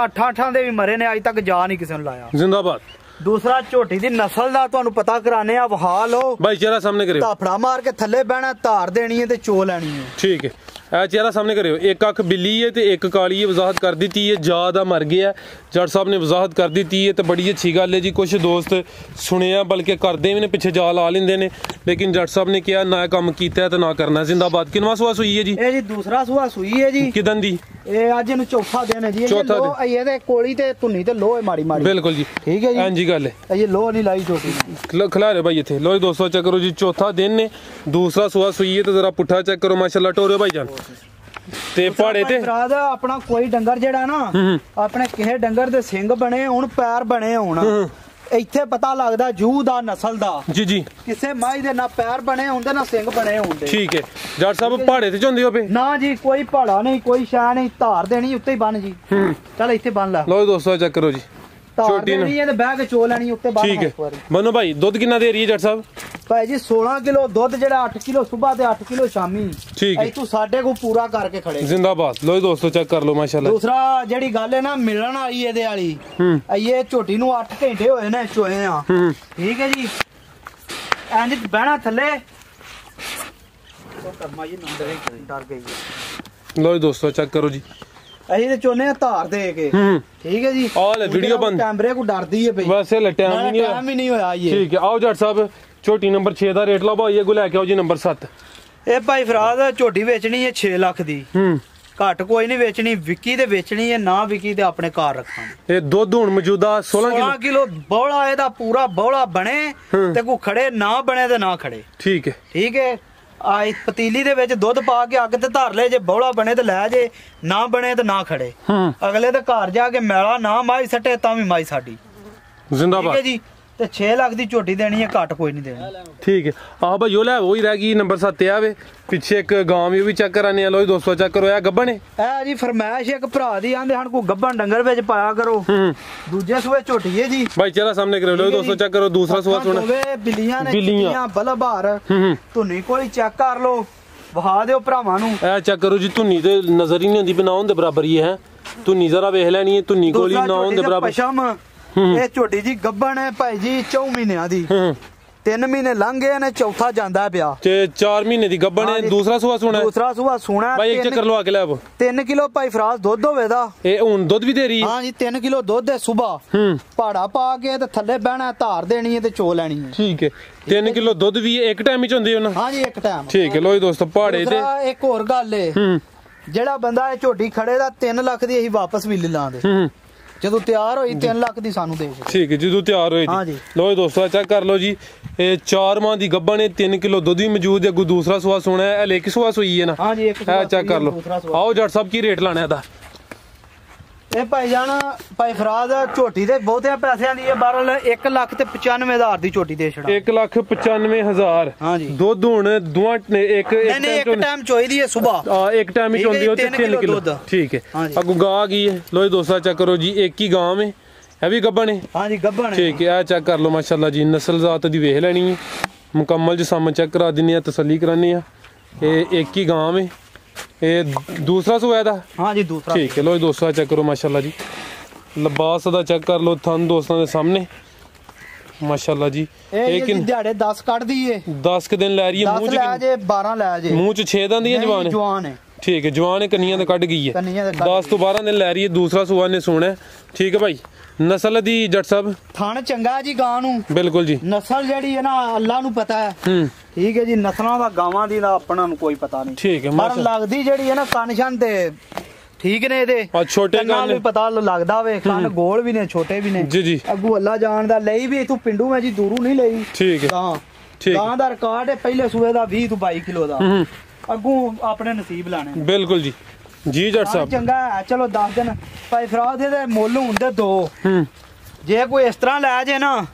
8 ਦੇ ਵੀ ਮਰੇ ਨੇ ਅੱਜ ਤੱਕ ਜਾ ਨਹੀਂ ਕਿਸੇ ਨੂੰ ਲਾਇਆ ਜ਼ਿੰਦਾਬਾਦ ਦੂਸਰਾ ਝੋਟੀ ਦੀ ਨਸਲ ਦਾ ਤੁਹਾਨੂੰ ਪਤਾ ਕਰਾਣੇ ਆ ਵਹਾ ਲਓ ਭਾਈ ਚਿਹਰਾ ਸਾਹਮਣੇ ਕਰਿਓ ਧਾਫੜਾ ਮਾਰ ਕੇ ਥੱਲੇ ਬਹਿਣਾ ਧਾਰ ਦੇਣੀ ਹੈ ਤੇ ਚੋ ਲੈਣੀ ਹੈ ਠੀਕ ਹੈ ਇਹ ਚਿਹਰਾ ਸਾਹਮਣੇ ਕਰਿਓ ਇੱਕ ਅੱਖ ਬਿੱਲੀ ਹੈ ਤੇ ਇੱਕ ਕਾਲੀ ਹੈ ਵਜ਼ਾਹਤ ਕਰ ਦਿੱਤੀ ਹੈ ਜਾ ਦਾ ਮਰ ਗਿਆ ਜੱਟ ਸਾਹਿਬ ਨੇ ਵਜ਼ਾਹਤ ਕਰ ਦਿੱਤੀ ਹੈ ਤੇ ਬੜੀ ਅੱਛੀ ਗੱਲ ਹੈ ਜੀ ਕੁਝ ਦੋਸਤ ਸੁਣਿਆ ਬਲਕਿ ਕਰਦੇ ਵੀ ਨੇ ਪਿੱਛੇ ਜਾ ਲਾ ਲੈਂਦੇ ਨੇ ਲੇਕਿਨ ਜੱਟ ਸਾਹਿਬ ਨੇ ਕਿਹਾ ਨਾ ਕੰਮ ਕੀਤਾ ਤੇ ਨਾ ਕਰਨਾ ਜ਼ਿੰਦਾਬਾਦ ਕਿੰਨਵਾਂ ਸੂਆ ਸੂਈ ਹੈ ਜੀ ਇਹ ਜੀ ਦੂਸਰਾ ਸੂਆ ਸੂਈ ਹੈ ਜੀ ਕਿਦਨ ਦੀ ਇਹ ਅੱਜ ਇਹਨੂੰ ਚੌਥਾ ਦਿਨ ਹੈ ਜੀ ਇਹਦੇ ਕੋਲੀ ਤੇ ਧੁੰਨੀ ਤੇ ਲੋਹ ਹੈ ਮਾੜੀ ਮਾੜੀ ਬਿਲਕੁਲ ਜੀ ਠੀਕ ਹੈ ਜੀ ਹਾਂਜੀ ਗੱਲ ਹੈ ਇਹ ਲੋਹ ਨਹੀਂ ਲਾਈ ਝੋਟੀ ਖਿਲਾ ਰਹੇ ਭਾਈ ਇੱਥੇ ਲੋ ਦੋਸਤੋ ਚੈੱਕ ਕਰੋ ਜੀ ਚੌਥਾ ਦਿਨ ਨੇ ਦੂਸਰਾ ਸੂਆ ਸੂਈ ਹੈ ਤੇ ਜ਼ਰਾ ਪੁੱਠਾ ਚੈੱਕ ਕਰੋ ਮਾਸ਼ਾਅੱਲਾ ਟੋਰਿਓ ਭਾਈ ਜਾਨ ਤੇ ਪਹਾੜੇ ਤੇ ਫਰਾਦ ਆਪਣਾ ਕੋਈ ਡੰਗਰ ਜਿਹੜਾ ਨਾ ਆਪਣੇ ਕਿਸੇ ਡੰਗਰ ਦੇ ਸਿੰਘ ਬਣੇ ਹੁਣ ਪੈਰ ਬਣੇ ਹੋਣ ਇੱਥੇ ਪਤਾ ਲੱਗਦਾ ਜੂ ਦਾ ਨਸਲ ਦਾ ਜੀ ਜੀ ਕਿਸੇ ਮਾਈ ਦੇ ਨਾ ਪੈਰ ਬਣੇ ਹੁੰਦੇ ਨਾ ਸਿੰਘ ਬਣੇ ਹੁੰਦੇ ਠੀਕ ਹੈ ਜੱਟ ਸਾਹਿਬ ਪਹਾੜੇ ਤੇ ਜਾਂਦੇ ਹੋ ਪੇ ਨਾ ਜੀ ਕੋਈ ਪਹਾੜਾ ਨਹੀਂ ਕੋਈ ਸ਼ਾ ਨਹੀਂ ਧਾਰ ਦੇਣੀ ਉੱਤੇ ਹੀ ਬੰਨ ਜੀ ਚੱਲ ਇੱਥੇ ਬੰਨ ਲੈ ਲੋ ਦੋਸਤੋ ਚੈੱਕ ਕਰੋ ਜੀ ਛੋਟੀ ਨਹੀਂ ਇਹ ਤੇ ਬਹਿ ਕੇ ਚੋ ਲੈਣੀ ਉੱਤੇ ਬੰਨ ਠੀਕ ਹੈ ਮਨੋ ਭਾਈ ਦੁੱਧ ਕਿੰਨਾ ਦੇ ਰਹੀ ਹੈ ਜੱਟ ਸਾਹਿਬ ਭਾਈ ਜੀ 16 ਕਿਲੋ ਦੁੱਧ ਜਿਹੜਾ 8 ਕਿਲੋ ਸਵੇਰ ਤੇ 8 ਕਿਲੋ ਸ਼ਾਮੀ ਠੀਕ ਹੈ ਤੂੰ ਸਾਡੇ ਕੋ ਪੂਰਾ ਕਰਕੇ ਖੜੇ ਜ਼ਿੰਦਾਬਾਦ ਲੋ ਦੋਸਤੋ ਚੈੱਕ ਕਰ ਲਓ ਮਾਸ਼ਾਅੱਲਾ ਦੂਸਰਾ ਜਿਹੜੀ ਗੱਲ ਹੈ ਨਾ ਮਿਲਣ ਵਾਲੀ ਇਹਦੇ ਵਾਲੀ ਇਹ ਝੋਟੀ ਨੂੰ 8 ਘੰਟੇ ਹੋਏ ਨੇ ਚੋਏ ਆ ਠੀਕ ਹੈ ਜੀ ਇੰਜ ਬਹਿਣਾ ਥੱਲੇ ਉਹ ਕਰਮਾ ਜੀ ਡਰ ਗਈ ਲੋ ਦੋਸਤੋ ਚੈੱਕ ਕਰੋ ਜੀ ਅਸੀਂ ਤੇ ਚੋਨੇ ਆ ਧਾਰ ਦੇ ਕੇ ਠੀਕ ਹੈ ਜੀ ਆ ਲੈ ਵੀਡੀਓ ਬੰਦ ਕੈਮਰੇ ਕੋ ਡਰਦੀ ਹੈ ਪਈ ਬਸ ਇਹ ਟਾਈਮ ਹੀ ਨਹੀਂ ਹੋਇਆ ਇਹ ਠੀਕ ਹੈ ਆਓ ਜੱਟ ਸਾਹਿਬ ਝੋਟੀ ਨੰਬਰ 6 ਦਾ ਰੇਟ ਲਾਓ ਭਾਈ ਅੱਗੋਂ ਲੈ ਕੇ ਆਓ ਜੀ ਨੰਬਰ 7 ਇਹ ਭਾਈ ਫਰਾਦ ਝੋਟੀ ਵੇਚਣੀ ਹੈ 6 ਲੱਖ ਦੀ ਘੱਟ ਕੋਈ ਨਹੀਂ ਵੇਚਣੀ, ਵਿਕੀ ਤੇ ਵੇਚਣੀ ਹੈ, ਨਾ ਵਿਕੀ ਤੇ ਆਪਣੇ ਘਰ ਰੱਖਾਂਗੇ। ਇਹ ਦੁੱਧ ਹੁਣ ਮੌਜੂਦਾ 16 ਕਿਲੋ ਬੌਲਾ ਇਹਦਾ ਪੂਰਾ ਬੌਲਾ ਬਣੇ ਤੇ ਕੋ ਖੜੇ ਨਾ ਬਣੇ ਤੇ ਨਾ ਖੜੇ। ਠੀਕ ਹੈ, ਠੀਕ ਹੈ। ਆ ਇਸ ਪਤੀਲੀ ਦੇ ਵਿੱਚ ਦੁੱਧ ਪਾ ਕੇ ਅੱਗ ਤੇ ਧਰ ਲੈ, ਜੇ ਬੌਲਾ ਬਣੇ ਤੇ ਲੈ ਜੇ, ਨਾ ਬਣੇ ਤੇ ਨਾ ਖੜੇ। ਅਗਲੇ ਦੇ ਘਰ ਜਾ ਕੇ ਮੈਲਾ ਨਾ ਮਾਈ ਸੱਟੇ ਤਾਂ ਵੀ ਮਾਈ ਸਾਡੀ ਜ਼ਿੰਦਾਬਾਦ। ਠੀਕ ਹੈ ਜੀ। ਤੇ 6 ਲੱਖ ਦੀ ਝੋਟੀ ਦੇਣੀ ਹੈ, ਘੱਟ ਕੋਈ ਨਹੀਂ ਦੇਣੀ। ठीक है आ भाई यो ले वो ही रह गई नंबर 7 आवे पीछे एक गांव में भी चेक कराने लो दोस्तों चेक करो यार गब्बन है ਇਹ ਜੀ ਫਰਮਾਇਸ਼ ਇੱਕ ਭਰਾ ਦੀ ਆਂਦੇ ਹਨ ਕੋ ਗੱਬਣ ਡੰਗਰ ਵਿੱਚ ਪਾਇਆ ਕਰੋ। ਦੂਜੇ ਸੂਏ ਝੋਟੀ ਹੈ ਜੀ भाई चला सामने करो लो दोस्तों चेक करो दूसरा सुआ सुना ਬਿੱਲੀਆਂ ਨੇ ਚਿੱਟੀਆਂ ਬਲਬਾਰ ਧੁੰਨੀ ਕੋਲੀ ਚੈੱਕ ਕਰ ਲੋ, ਵਹਾ ਦਿਓ ਭਰਾਵਾਂ ਨੂੰ। ए चेक करो जी ਧੁੰਨੀ ਤੇ ਨਜ਼ਰ ਹੀ ਨਹੀਂ ਆਉਂਦੀ ਬਿਨਾ ਉਹਦੇ ਬਰਾਬਰ ਹੀ ਹੈ। ਧੁੰਨੀ ਜ਼ਰਾ ਵੇਖ ਲੈਣੀ ਹੈ, ਧੁੰਨੀ ਕੋਲੀ ਨਾ ਉਹਦੇ ਬਰਾਬਰ। ਪਸ਼ਮ ਇਹ ਝੋਟੀ ਜੀ ਗੱਬਣ ਹੈ ਭਾਈ ਜੀ 4 ਮਹੀਨਿਆਂ ਦੀ। 3 ਮਹੀਨੇ ਲੰਘ ਗਏ ਨੇ, ਚੌਥਾ ਜਾਂਦਾ ਪਿਆ ਤੇ 4 ਮਹੀਨੇ ਦੀ ਗੱਬਣ ਹੈ। ਦੂਸਰਾ ਸੁਆ ਸੁਣਾ ਦੂਸਰਾ ਸੁਆ ਸੁਣਾ ਭਾਈ ਇੱਕ ਚੱਕਰ ਲਵਾ ਕੇ ਲੈ ਆਵੋ। 3 ਕਿਲੋ ਭਾਈ ਫਰਾਜ਼ ਦੁੱਧ ਹੋਵੇ ਦਾ। ਇਹ ਹੁਣ ਦੁੱਧ ਵੀ ਦੇ ਰਹੀ ਹੈ। ਹਾਂ ਜੀ 3 ਕਿਲੋ ਦੁੱਧ ਹੈ ਸਵੇਰ ਪਾੜਾ ਪਾ ਕੇ ਤੇ ਥੱਲੇ ਬਹਿਣਾ, ਧਾਰ ਦੇਣੀ ਹੈ ਤੇ ਚੋ ਲੈਣੀ ਹੈ। ਠੀਕ ਹੈ 3 ਕਿਲੋ ਦੁੱਧ ਵੀ ਇੱਕ ਟਾਈਮ ਵਿੱਚ ਹੁੰਦੀ ਉਹਨਾਂ। ਹਾਂ ਜੀ ਇੱਕ ਟਾਈਮ। ਠੀਕ ਹੈ ਲੋ ਜੀ ਦੋਸਤੋ ਪਹਾੜੇ ਤੇ ਇੱਕ ਹੋਰ ਗੱਲ ਏ, ਜਿਹੜਾ ਬੰਦਾ ਇਹ ਝੋਟੀ ਖੜੇ ਦਾ 3 ਲੱਖ ਦੀ ਅਸੀਂ ਵਾਪਸ ਵੀ ਲੈ ਲਾਂਗੇ। ਜਦੋਂ ਤਿਆਰ ਹੋਈ 3 ਲੱਖ ਦੀ ਸਾਨੂੰ ਦੇ ਦਿਓ। ਠੀਕ ਹੈ ਜਦੋਂ ਤਿਆਰ ਹੋਏ ਜੀ। ਲੋ ਜੀ ਦੋਸਤੋ ਚੈੱਕ ਕਰ ਲੋ ਜੀ, ਇਹ 4 ਮਾਹ ਦੀ ਗੱਭਣ ਨੇ 3 ਕਿਲੋ ਦੁੱਧ ਵੀ ਮੌਜੂਦ ਹੈ। ਅੱਗੋਂ ਦੂਸਰਾ ਸੁਆ ਸੋਣਾ ਹੈ, ਇਹ ਲੈ ਕੇ ਸੁਆ ਸੋਈ ਹੈ ਨਾ। ਹਾਂ ਜੀ ਇੱਕ ਇਹ ਚੈੱਕ ਕਰ ਲੋ। ਆਓ ਜੱਟ ਸਾਹਿਬ ਕੀ ਰੇਟ ਲਾਣਾ ਇਹਦਾ? ਇਹ ਭਾਈ ਜਾਨ ਭਾਈ ਫਰਾਜ਼ ਝੋਟੀ ਦੇ ਬਹੁਤਿਆਂ ਪੈਸਿਆਂ ਦੀ ਹੈ, ਬਹਰਲ 1 ਲੱਖ ਤੇ 95,000 ਦੀ ਝੋਟੀ ਦੇ ਛੜਾ। 1,95,000। ਹਾਂ ਜੀ ਦੁੱਧ ਹੁਣ ਦੋਵਾਂ ਨੇ ਇੱਕ ਟਾਈਮ ਚੋਈਦੀ ਹੈ ਸਵੇਰ। ਇੱਕ ਟਾਈਮ ਹੀ ਚੋਂਦੀ ਉਹ ਤੇ 3 ਕਿਲੋ। ਠੀਕ ਹੈ ਅੱਗੋਂ ਗਾਂ ਆ ਗਈ ਹੈ। ਲੋ ਜੀ ਦੋਸਤੋ ਚੈੱਕ ਕਰੋ ਜੀ, ਇੱਕ ਹੀ ਗਾਂ ਹੈ, ਇਹ ਵੀ ਗੱਭਣ ਹੈ। ਹਾਂ ਜੀ ਗੱਭਣ। ਠੀਕ ਹੈ ਆ ਚੈੱਕ ਕਰ ਲੋ ਮਾਸ਼ਾਅੱਲਾ ਜੀ, ਨਸਲ ਜ਼ਾਤ ਦੀ ਵੇਖ ਲੈਣੀ ਹੈ, ਮੁਕੰਮਲ ਜਿਸਮ ਚੈੱਕ ਕਰਾ ਦਿੰਨੇ ਆ, ਤਸੱਲੀ ਕਰਾਨੇ ਆ। ਇਹ ਇੱਕ ਹੀ ਗਾਂ ਹੈ, ਇਹ ਦੂਸਰਾ ਸੂਆ ਦਾ। ਹਾਂ ਜੀ ਦੂਸਰਾ। ਠੀਕ ਹੈ ਲੋ ਜੀ ਦੋਸਤੋ ਚੈੱਕ ਕਰੋ ਮਾਸ਼ਾਅੱਲਾ ਜੀ, ਲਿਬਾਸ ਦਾ ਚੈੱਕ ਕਰ ਲੋ, ਥਣ ਦੋਸਤਾਂ ਦੇ ਸਾਹਮਣੇ ਮਾਸ਼ਾਅੱਲਾ ਜੀ। ਇਹ ਕਿ ਦਿਹਾੜੇ 10 ਕੱਢਦੀ ਏ, 10 ਕ ਦਿਨ ਲੈ ਰਹੀ ਹੈ। ਮੂੰਹ ਚ ਲੈ ਜੇ 12 ਲੈ ਜੇ। ਮੂੰਹ ਚ 6 ਦੰਦ ਦੀ ਜਵਾਨ ਹੈ। ਜਵਾਨ ਹੈ। ਠੀਕ ਹੈ ਜਵਾਨ ਹੈ, ਕੰਨੀਆਂ ਤੇ ਕੱਢ ਗਈ ਹੈ। 10 ਤੋਂ 12 ਦਿਨ ਲੈ ਰਹੀ ਹੈ। ਦੂਸਰਾ ਸੂਆ ਨੇ ਸੋਣਾ। ਠੀਕ ਹੈ ਭਾਈ ਨਸਲ ਦੀ ਜੱਟ ਸਾਹਿਬ ਥਣ ਚੰਗਾ ਜੀ ਗਾਂ ਨੂੰ। ਬਿਲਕੁਲ ਜੀ। ਨਸਲ ਜਿਹੜੀ ਹੈ ਨਾ ਅੱਲਾ ਨੂੰ ਪਤਾ ਹੈ। ਠੀਕ ਹੈ ਜੀ, ਨਸਲਾਂ ਦਾ ਗਾਵਾਂ ਦੀ ਦਾ ਆਪਣਾ ਨੂੰ ਕੋਈ ਪਤਾ ਨਹੀਂ। ਠੀਕ ਹੈ ਪਰ ਲੱਗਦੀ ਜਿਹੜੀ ਹੈ ਨਾ ਕੰਨ ਤੇ ਠੀਕ ਨੇ ਇਹਦੇ। ਛੋਟੇ ਕੰਨ ਵੀ ਪਤਾ ਲੱਗਦਾ ਵੇ, ਕੰਨ ਗੋਲ ਵੀ ਨੇ ਛੋਟੇ ਵੀ ਨੇ। ਜੀ ਜੀ ਅੱਗੂ ਅੱਲਾ ਜਾਣਦਾ ਲਈ ਵੀ ਇਥੋਂ ਪਿੰਡੂ ਮੈਂ ਜੀ ਦੂਰੋਂ ਨਹੀਂ ਲਈ। ਠੀਕ ਹੈ ਗਾਂ ਦਾ ਰਿਕਾਰਡ ਹੈ ਪਹਿਲੇ ਸੂਏ ਦਾ 20 ਤੋਂ 22 ਕਿਲੋ ਦਾ। ਅੱਗੂ ਆਪਣੇ ਨਸੀਬ ਲਾਣੇ। ਬਿਲਕੁਲ ਜੀ ਜੀ ਜੱਟ ਸਾਹਿਬ ਚੰਗਾ ਹੈ। ਚਲੋ 10 ਦਿਨ ਭਾਈ ਫਰਾਜ਼ ਦੇ ਮੁੱਲ ਹੁੰਦੇ 2। ਜੇ ਕੋਈ ਇਸ ਤਰ੍ਹਾਂ ਲੈ ਜੇ ਨਾ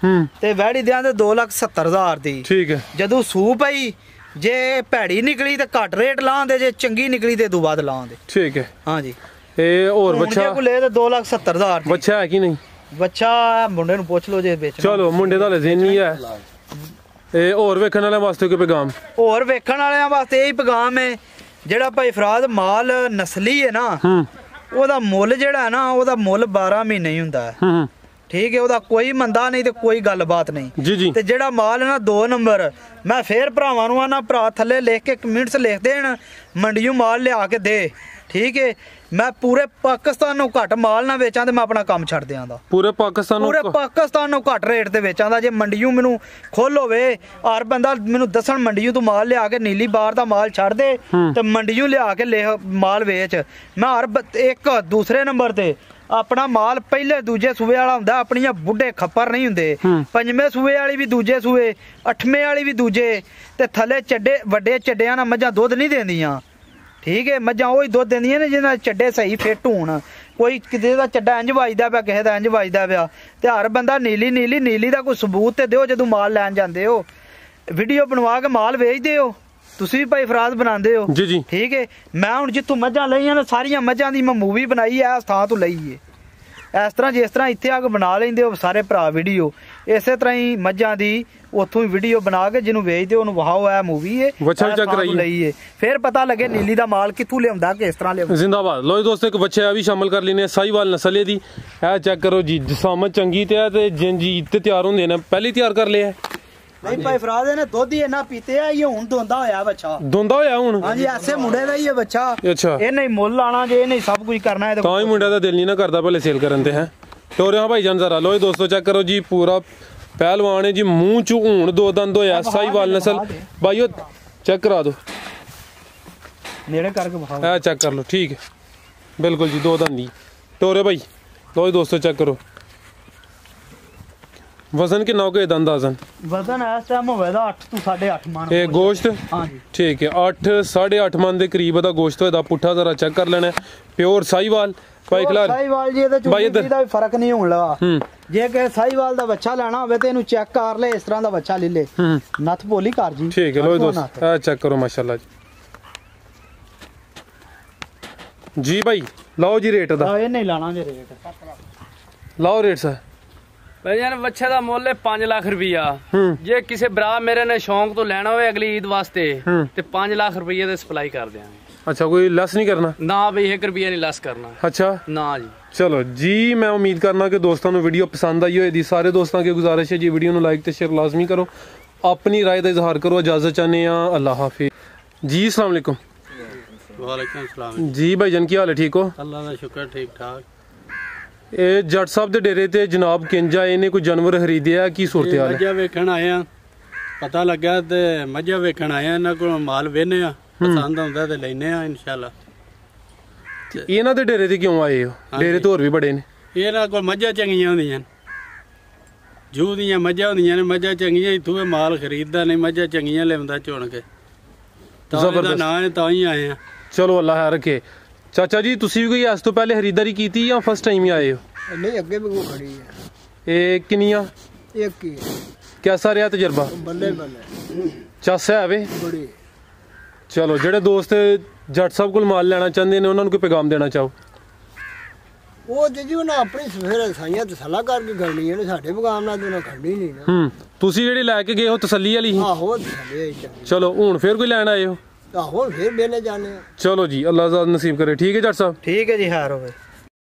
ਤੇ ਵੈੜੀ ਦਿਆਂ ਤੇ 2,70,000 ਦੀ। ਠੀਕ ਹੈ ਜਦੋਂ ਸੂ ਪਈ ਜੇ ਭੈੜੀ ਨਿਕਲੀ ਤੇ ਘੱਟ ਰੇਟ ਲਾਉਂਦੇ, ਜੇ ਚੰਗੀ ਨਿਕਲੀ ਤੇ ਤੋਂ ਬਾਅਦ ਲਾਉਂਦੇ। ਠੀਕ ਹੈ ਹਾਂ ਜੀ। ਇਹ ਹੋਰ ਬੱਚਾ ਕੋ ਲੈ ਤੇ 2,70,000 ਬੱਚਾ ਹੈ ਕਿ ਨਹੀਂ? ਬੱਚਾ ਮੁੰਡੇ ਨੂੰ ਪੁੱਛ ਲਓ ਜੇ ਵੇਚਣਾ। ਚਲੋ ਮੁੰਡੇ ਦਾ ਲਜ਼ੀਨੀ ਹੈ। ਇਹ ਹੋਰ ਵੇਖਣ ਵਾਲਿਆਂ ਵਾਸਤੇ ਕੋਈ ਪੈਗਾਮ? ਹੋਰ ਵੇਖਣ ਵਾਲਿਆਂ ਵਾਸਤੇ ਇਹੀ ਪੈਗਾਮ ਹੈ, ਜਿਹੜਾ ਭਾਈ ਫਰਾਜ਼ ਮਾਲ ਨਸਲੀ ਹੈ ਨਾ, ਉਹਦਾ ਮੁੱਲ ਜਿਹੜਾ ਹੈ ਨਾ, ਉਹਦਾ ਮੁੱਲ 12 ਮਹੀਨੇ ਹੀ ਹੁੰਦਾ ਹੈ। ਠੀਕ ਹੈ ਉਹਦਾ ਕੋਈ ਮੰਦਾ ਨਹੀਂ ਤੇ ਕੋਈ ਗੱਲਬਾਤ ਨਹੀਂ। ਤੇ ਜਿਹੜਾ ਮਾਲ ਹੈ ਨਾ 2 ਨੰਬਰ, ਮੈਂ ਫੇਰ ਭਰਾਵਾਂ ਨੂੰ ਆਨਾ ਭਰਾ ਥੱਲੇ ਲਿਖ ਕੇ ਕਮੈਂਟਸ ਲਿਖ ਦੇਣ, ਮੰਡੀਓਂ ਮਾਲ ਲਿਆ ਕੇ ਦੇ। ਠੀਕ ਹੈ ਮੈਂ ਪੂਰੇ ਪਾਕਿਸਤਾਨ ਨੂੰ ਘੱਟ ਮਾਲ ਨਾ ਵੇਚਾਂ ਤੇ ਮੈਂ ਆਪਣਾ ਕੰਮ ਛੱਡ ਦਿਆਂਦਾ। ਪੂਰੇ ਪਾਕਿਸਤਾਨ ਨੂੰ ਘੱਟ ਰੇਟ ਤੇ ਵੇਚਾਂਦਾ। ਜੇ ਮੰਡੀਓਂ ਮੈਨੂੰ ਖੋਲ ਹੋਵੇ ਹਰ ਬੰਦਾ ਮੈਨੂੰ ਦੱਸਣ ਮੰਡੀਓਂ ਤੂੰ ਮਾਲ ਲਿਆ ਕੇ ਨੀਲੀ ਬਾਰ ਦਾ ਮਾਲ ਛੱਡ ਦੇ ਤੇ ਮੰਡੀਓਂ ਲਿਆ ਕੇ ਮਾਲ ਵੇਚ। ਮੈਂ ਹਰ ਇੱਕ ਦੂਸਰੇ ਨੰਬਰ ਤੇ ਆਪਣਾ ਮਾਲ ਪਹਿਲੇ ਦੂਜੇ ਸੂਏ ਵਾਲਾ ਹੁੰਦਾ, ਆਪਣੀਆਂ ਬੁੱਢੇ ਖੱਪਰ ਨਹੀਂ ਹੁੰਦੇ। 5ਵੇਂ ਸੂਏ ਵਾਲੀ ਵੀ ਦੂਜੇ ਸੂਏ, 8ਵੇਂ ਵਾਲੀ ਵੀ ਦੂਜੇ, ਤੇ ਥੱਲੇ ਚੱਡੇ ਵੱਡੇ ਚੱਡਿਆਂ ਨਾਲ ਮੱਝਾਂ ਦੁੱਧ ਨਹੀਂ ਦਿੰਦੀਆਂ। ਠੀਕ ਹੈ ਮੱਝਾਂ ਉਹੀ ਦੁੱਧ ਦਿੰਦੀਆਂ ਨੇ ਜਿਹਨਾਂ ਦੇ ਚੱਡੇ ਸਹੀ ਫਿੱਟ ਹੋਣ। ਕੋਈ ਕਿਸੇ ਦਾ ਚੱਡਾ ਇੰਜ ਵੱਜਦਾ ਪਿਆ, ਕਿਸੇ ਦਾ ਇੰਜ ਵੱਜਦਾ ਪਿਆ, ਤੇ ਹਰ ਬੰਦਾ ਨੀਲੀ ਦਾ ਕੋਈ ਸਬੂਤ ਤੇ ਦਿਓ ਜਦੋਂ ਮਾਲ ਲੈਣ ਜਾਂਦੇ ਹੋ। ਵੀਡੀਓ ਬਣਵਾ ਕੇ ਮਾਲ ਵੇਚਦੇ ਹੋ ਤੁਸੀਂ ਵੀ ਭਾਈ ਫਰਾਜ਼ ਬਣਾਉਂਦੇ ਹੋ। ਜੀ ਜੀ ਠੀਕ ਹੈ ਮੈਂ ਹੁਣ ਜਿੱਥੋਂ ਮੱਝਾਂ ਲਈਆਂ ਨੇ ਸਾਰੀਆਂ ਮੱਝਾਂ ਦੀ ਮੈਂ ਮੂਵੀ ਬਣਾਈ ਐ, ਇਸ ਥਾਂ ਤੋਂ ਲਈ ਏ। ਇਸ ਤਰ੍ਹਾਂ ਜਿਸ ਤਰ੍ਹਾਂ ਇੱਥੇ ਆ ਕੇ ਬਣਾ ਲੈਂਦੇ ਹੋ ਸਾਰੇ ਭਰਾ ਵੀਡੀਓ, ਇਸੇ ਤਰ੍ਹਾਂ ਹੀ ਮੱਝਾਂ ਦੀ ਉੱਥੋਂ ਹੀ ਵੀਡੀਓ ਬਣਾ ਕੇ ਜਿਹਨੂੰ ਵੇਚਦੇ ਉਹਨੂੰ ਵਹਾਓ ਐ ਮੂਵੀ ਏ ਲਈਏ, ਫਿਰ ਪਤਾ ਲੱਗੇ ਨੀਲੀ ਦਾ ਮਾਲ ਕਿੱਥੋਂ ਲਿਆਉਂਦਾ, ਕਿਸ ਤਰ੍ਹਾਂ ਲਿਆਉਂਦਾ। ਜ਼ਿੰਦਾਬਾਦ। ਲੋ ਦੋਸਤੋ ਇੱਕ ਬੱਚਾ ਵੀ ਸ਼ਾਮਲ ਕਰ ਲੈਨੇ ਸਾਹੀਵਾਲ ਨਸਲ ਦੀ। ਇਹ ਚੈੱਕ ਕਰੋ ਜੀ, ਜਿਸਾਮਤ ਚੰਗੀ ਤੇ ਜਿੰਜੀ ਤੇ ਤਿਆਰ ਹੁੰਦੇ ਨੇ, ਪਹਿਲੀ ਤਿਆਰ ਕਰ ਲਿਆ। ਨਹੀਂ ਭਾਈ ਫਰਾਜ਼ ਨੇ ਦੁੱਧ ਹੀ ਇੰਨਾ ਪੀਤੇ ਆ, ਇਹ ਹੁਣ ਦੋਂਦਾ ਹੋਇਆ ਬੱਚਾ। ਦੋਂਦਾ ਹੋਇਆ ਹੁਣ? ਹਾਂਜੀ ਐਸੇ ਮੁੰਡੇ ਦਾ ਹੀ ਹੈ ਬੱਚਾ। ਅੱਛਾ ਇਹਨੇ ਹੀ ਮੁੱਲ ਲਾਣਾ ਜੇ ਇਹਨੇ ਸਭ ਕੁਝ ਕਰਨਾ ਹੈ ਤਾਂ ਹੀ ਮੁੰਡਾ ਦਾ ਦਿਲ ਨਹੀਂ ਨਾ ਕਰਦਾ ਭਲੇ ਸੇਲ ਕਰਨ ਤੇ ਹੈ। ਤੋਰ ਹਾਂ ਭਾਈ ਜਾਨ ਜ਼ਰਾ। ਲੋ ਦੋਸਤੋ ਚੈੱਕ ਕਰੋ ਜੀ, ਪੂਰਾ ਪਹਿਲਵਾਨ ਹੈ ਜੀ, ਮੂੰਹ ਚ ਹੁਣ 2 ਦੰਦ ਹੋਇਆ, ਸਾਹੀਵਾਲ ਨਸਲ। ਭਾਈਓ ਚੈੱਕ ਕਰਾ ਦੋ ਨੇੜੇ ਕਰਕੇ ਵਿਖਾਓ। ਇਹ ਚੈੱਕ ਕਰ ਲੋ। ਠੀਕ ਹੈ ਬਿਲਕੁਲ ਜੀ, 2 ਦੰਦੀ ਟੋਰੇ ਭਾਈ। ਲਓ ਜੀ ਦੋਸਤੋ ਚੈੱਕ ਕਰੋ ਵਜ਼ਨ ਕਿੰਨਾ ਹੋ ਗਿਆ ਇਹਦਾ ਅੰਦਾਜ਼ਨ? ਵਜ਼ਨ ਇਸ ਟਾਈਮ ਹੋਵੇਗਾ 8 ਤੋਂ 8.5 ਮਣ। ਇਹ ਗੋਸ਼ਤ ਹਾਂਜੀ ਠੀਕ ਹੈ, 8 8.5 ਮਣ ਦੇ ਕਰੀਬ ਦਾ ਗੋਸ਼ਤ ਹੋਏਦਾ। ਪੁੱਠਾ ਜ਼ਰਾ ਚੈੱਕ ਕਰ ਲੈਣਾ, ਪਿਓਰ ਸਾਈਵਾਲ ਭਾਈ ਖਿਲਾਰ ਸਾਈਵਾਲ ਜੀ, ਇਹਦੇ ਭਾਈ ਚ ਦਾ ਵੀ ਫਰਕ ਨਹੀਂ ਹੋਣ ਲਗਾ। ਹੂੰ ਜੇ ਕਿ ਸਾਈਵਾਲ ਦਾ ਬੱਚਾ ਲੈਣਾ ਹੋਵੇ ਤੇ ਇਹਨੂੰ ਚੈੱਕ ਕਰ ਲੈ, ਇਸ ਤਰ੍ਹਾਂ ਦਾ ਬੱਚਾ ਲੈ ਲੈ। ਹੂੰ ਨੱਥ ਭੋਲੀ ਕਰ ਜੀ। ਠੀਕ ਹੈ। ਲੋ ਦੋਸਤ ਇਹ ਚੈੱਕ ਕਰੋ ਮਾਸ਼ਾਅੱਲਾ ਜੀ ਭਾਈ। ਲਓ ਜੀ ਰੇਟ ਦਾ ਇਹ ਨਹੀਂ ਲਾਣਾ ਜੇ ਰੇਟ ਲਾਓ ਰੇਟ ਸਰ। ਭਾਈ ਜਾਨ ਬੱਚੇ ਦਾ ਮੁੱਲ ਹੈ 5 ਲੱਖ ਰੁਪਈਆ। ਹੂੰ ਜੇ ਕਿਸੇ ਭਰਾ ਮੇਰੇ ਨੇ ਸ਼ੌਂਕ ਤੋਂ ਲੈਣਾ ਹੋਵੇ ਅਗਲੀ ਈਦ ਵਾਸਤੇ ਹੂੰ ਤੇ 5 ਲੱਖ ਰੁਪਈਏ ਦੇ ਸਪਲਾਈ ਕਰ ਦਿਆਂਗੇ। ਅੱਛਾ, ਕੋਈ ਲੈਸ ਨਹੀਂ ਕਰਨਾ? ਨਾ ਬਈ 1 ਰੁਪਈਆ ਨਹੀਂ ਲੈਸ ਕਰਨਾ। ਅੱਛਾ ਨਾ ਜੀ। ਚਲੋ ਜੀ, ਮੈਂ ਉਮੀਦ ਕਰਨਾ ਕਿ ਦੋਸਤਾਂ ਨੂੰ ਵੀਡੀਓ ਪਸੰਦ ਆਈ ਹੋਏਗੀ। ਸਾਰੇ ਦੋਸਤਾਂ की गुजारिश है जी वीडियो ਨੂੰ ਲਾਈਕ ਤੇ ਸ਼ੇਅਰ ਲਾਜ਼ਮੀ ਕਰੋ, ਆਪਣੀ ਰਾਏ ਦਾ ਇਜ਼ਹਾਰ ਕਰੋ। ਇਜਾਜ਼ਤ ਚਾਹੁੰਦੇ ਆ, ਅੱਲਾਹ ਹਾਫਿਜ਼ ਜੀ। अस्सलाम वालेकुम। ਵਾਲੇਕੁਮ ਸਲਾਮ ਜੀ ਭਾਈਜਾਨ, ਕੀ ਹਾਲ ਹੈ? ਠੀਕ ਹੋ? ਅੱਲਾ ਦਾ ਸ਼ੁਕਰ, ਠੀਕ ਠਾਕ। ਇਹ ਜੱਟ ਸਾਹਿਬ ਦੇ ਡੇਰੇ ਤੇ ਜਨਾਬ ਕਿੰਜ ਆਏ ਨੇ? ਕੋਈ ਜਾਨਵਰ ਖਰੀਦਿਆ? ਕੀ ਸੂਰਤ ਹਾਲ ਹੈ? ਮੱਝਾਂ ਵੇਖਣ ਆਏ ਆ, ਪਤਾ ਲੱਗਾ ਤੇ ਮੱਝਾਂ ਵੇਖਣ ਆਏ ਆ। ਇਹਨਾਂ ਕੋਲ ਮਾਲ ਵੇਨੇ ਆ, ਪਸੰਦ ਆਉਂਦਾ ਤੇ ਲੈਨੇ ਆ ਇਨਸ਼ਾਅੱਲਾ। ਇਹਨਾਂ ਦੇ ਡੇਰੇ ਤੇ ਕਿਉਂ ਆਏ ਹੋ? ਡੇਰੇ ਤੇ ਹੋਰ ਵੀ ਬੜੇ ਨੇ। ਇਹਨਾਂ ਕੋਲ ਮੱਝਾਂ ਚੰਗੀਆਂ ਹੁੰਦੀਆਂ, ਜੂ ਦੀਆਂ ਮੱਝਾਂ ਹੁੰਦੀਆਂ ਨੇ। ਮੱਝਾਂ ਚੰਗੀਆਂ, ਇੱਥੋਂ ਮਾਲ ਖਰੀਦਦਾ ਨਹੀਂ, ਮੱਝਾਂ ਚੰਗੀਆਂ ਲਿਆਉਂਦਾ ਚੁਣ ਕੇ। ਤਾਂ ਇਹਦਾ ਨਾਂ ਹੈ, ਤਾਂ ਹੀ ਆਏ ਆ। ਚਲੋ ਅੱਲਾਹ ਖੈਰ ਰੱਖੇ। ਚਾਚਾ ਜੀ, ਤੁਸੀਂ ਵੀ ਕੋਈ ਇਸ ਤੋਂ ਪਹਿਲੇ ਖਰੀਦਦਾਰੀ ਕੀਤੀ ਜਾਂ ਫਸਟ ਟਾਈਮ ਹੀ ਆਏ ਹੋ? ਨਹੀਂ, ਅੱਗੇ ਵੀ ਖੜੀ ਹੈ। ਇਹ ਕਿੰਨੀਆਂ? ਇੱਕ ਹੀ ਹੈ। कैसा रहा तजर्बा? ਬੱਲੇ ਬੱਲੇ चस है वे? ਬੜੀ। चलो ਜਿਹੜੇ ਦੋਸਤ ਜੱਟ ਸਾਹਿਬ ਕੋਲ ਮਾਲ ਲੈਣਾ ਚਾਹੁੰਦੇ ਨੇ ਉਹਨਾਂ ਨੂੰ ਕੋਈ ਪੈਗਾਮ ਦੇਣਾ ਚਾਹੋ? ਉਹ ਤੇ ਜੀ ਉਹਨਾਂ ਆਪਣੀ ਸਵੇਰੇ ਸਾਈਆਂ ਤੇ ਸਲਾਹ ਕਰਕੇ ਕਰਨੀ ਹੈ, ਸਾਡੇ ਪਗਾਮ ਨਾਲ ਉਹਨਾਂ ਖੜਨੀ ਨਹੀਂ ਨਾ। ਤੁਸੀਂ ਜਿਹੜੀ ਲੈ ਕੇ ਗਏ ਹੋ ਤਸੱਲੀ ਵਾਲੀ ਸੀ? ਆਹੋ ਥੱਲੇ ਚਲੋ ਹੁਣ ਫੇਰ ਕੋਈ ਲੈਣ ਆਏ ਹੋ? ਆਹੋ ਫਿਰ ਬੇਲੇ ਜਾਣੇ। ਚਲੋ ਜੀ, ਅੱਲਾਹ ਜ਼ਾਦ ਨਸੀਬ ਕਰੇ। ਠੀਕ ਹੈ ਜੱਟ ਸਾਹਿਬ। ਠੀਕ ਹੈ ਜੀ, ਹਾਰ ਹੋਵੇ।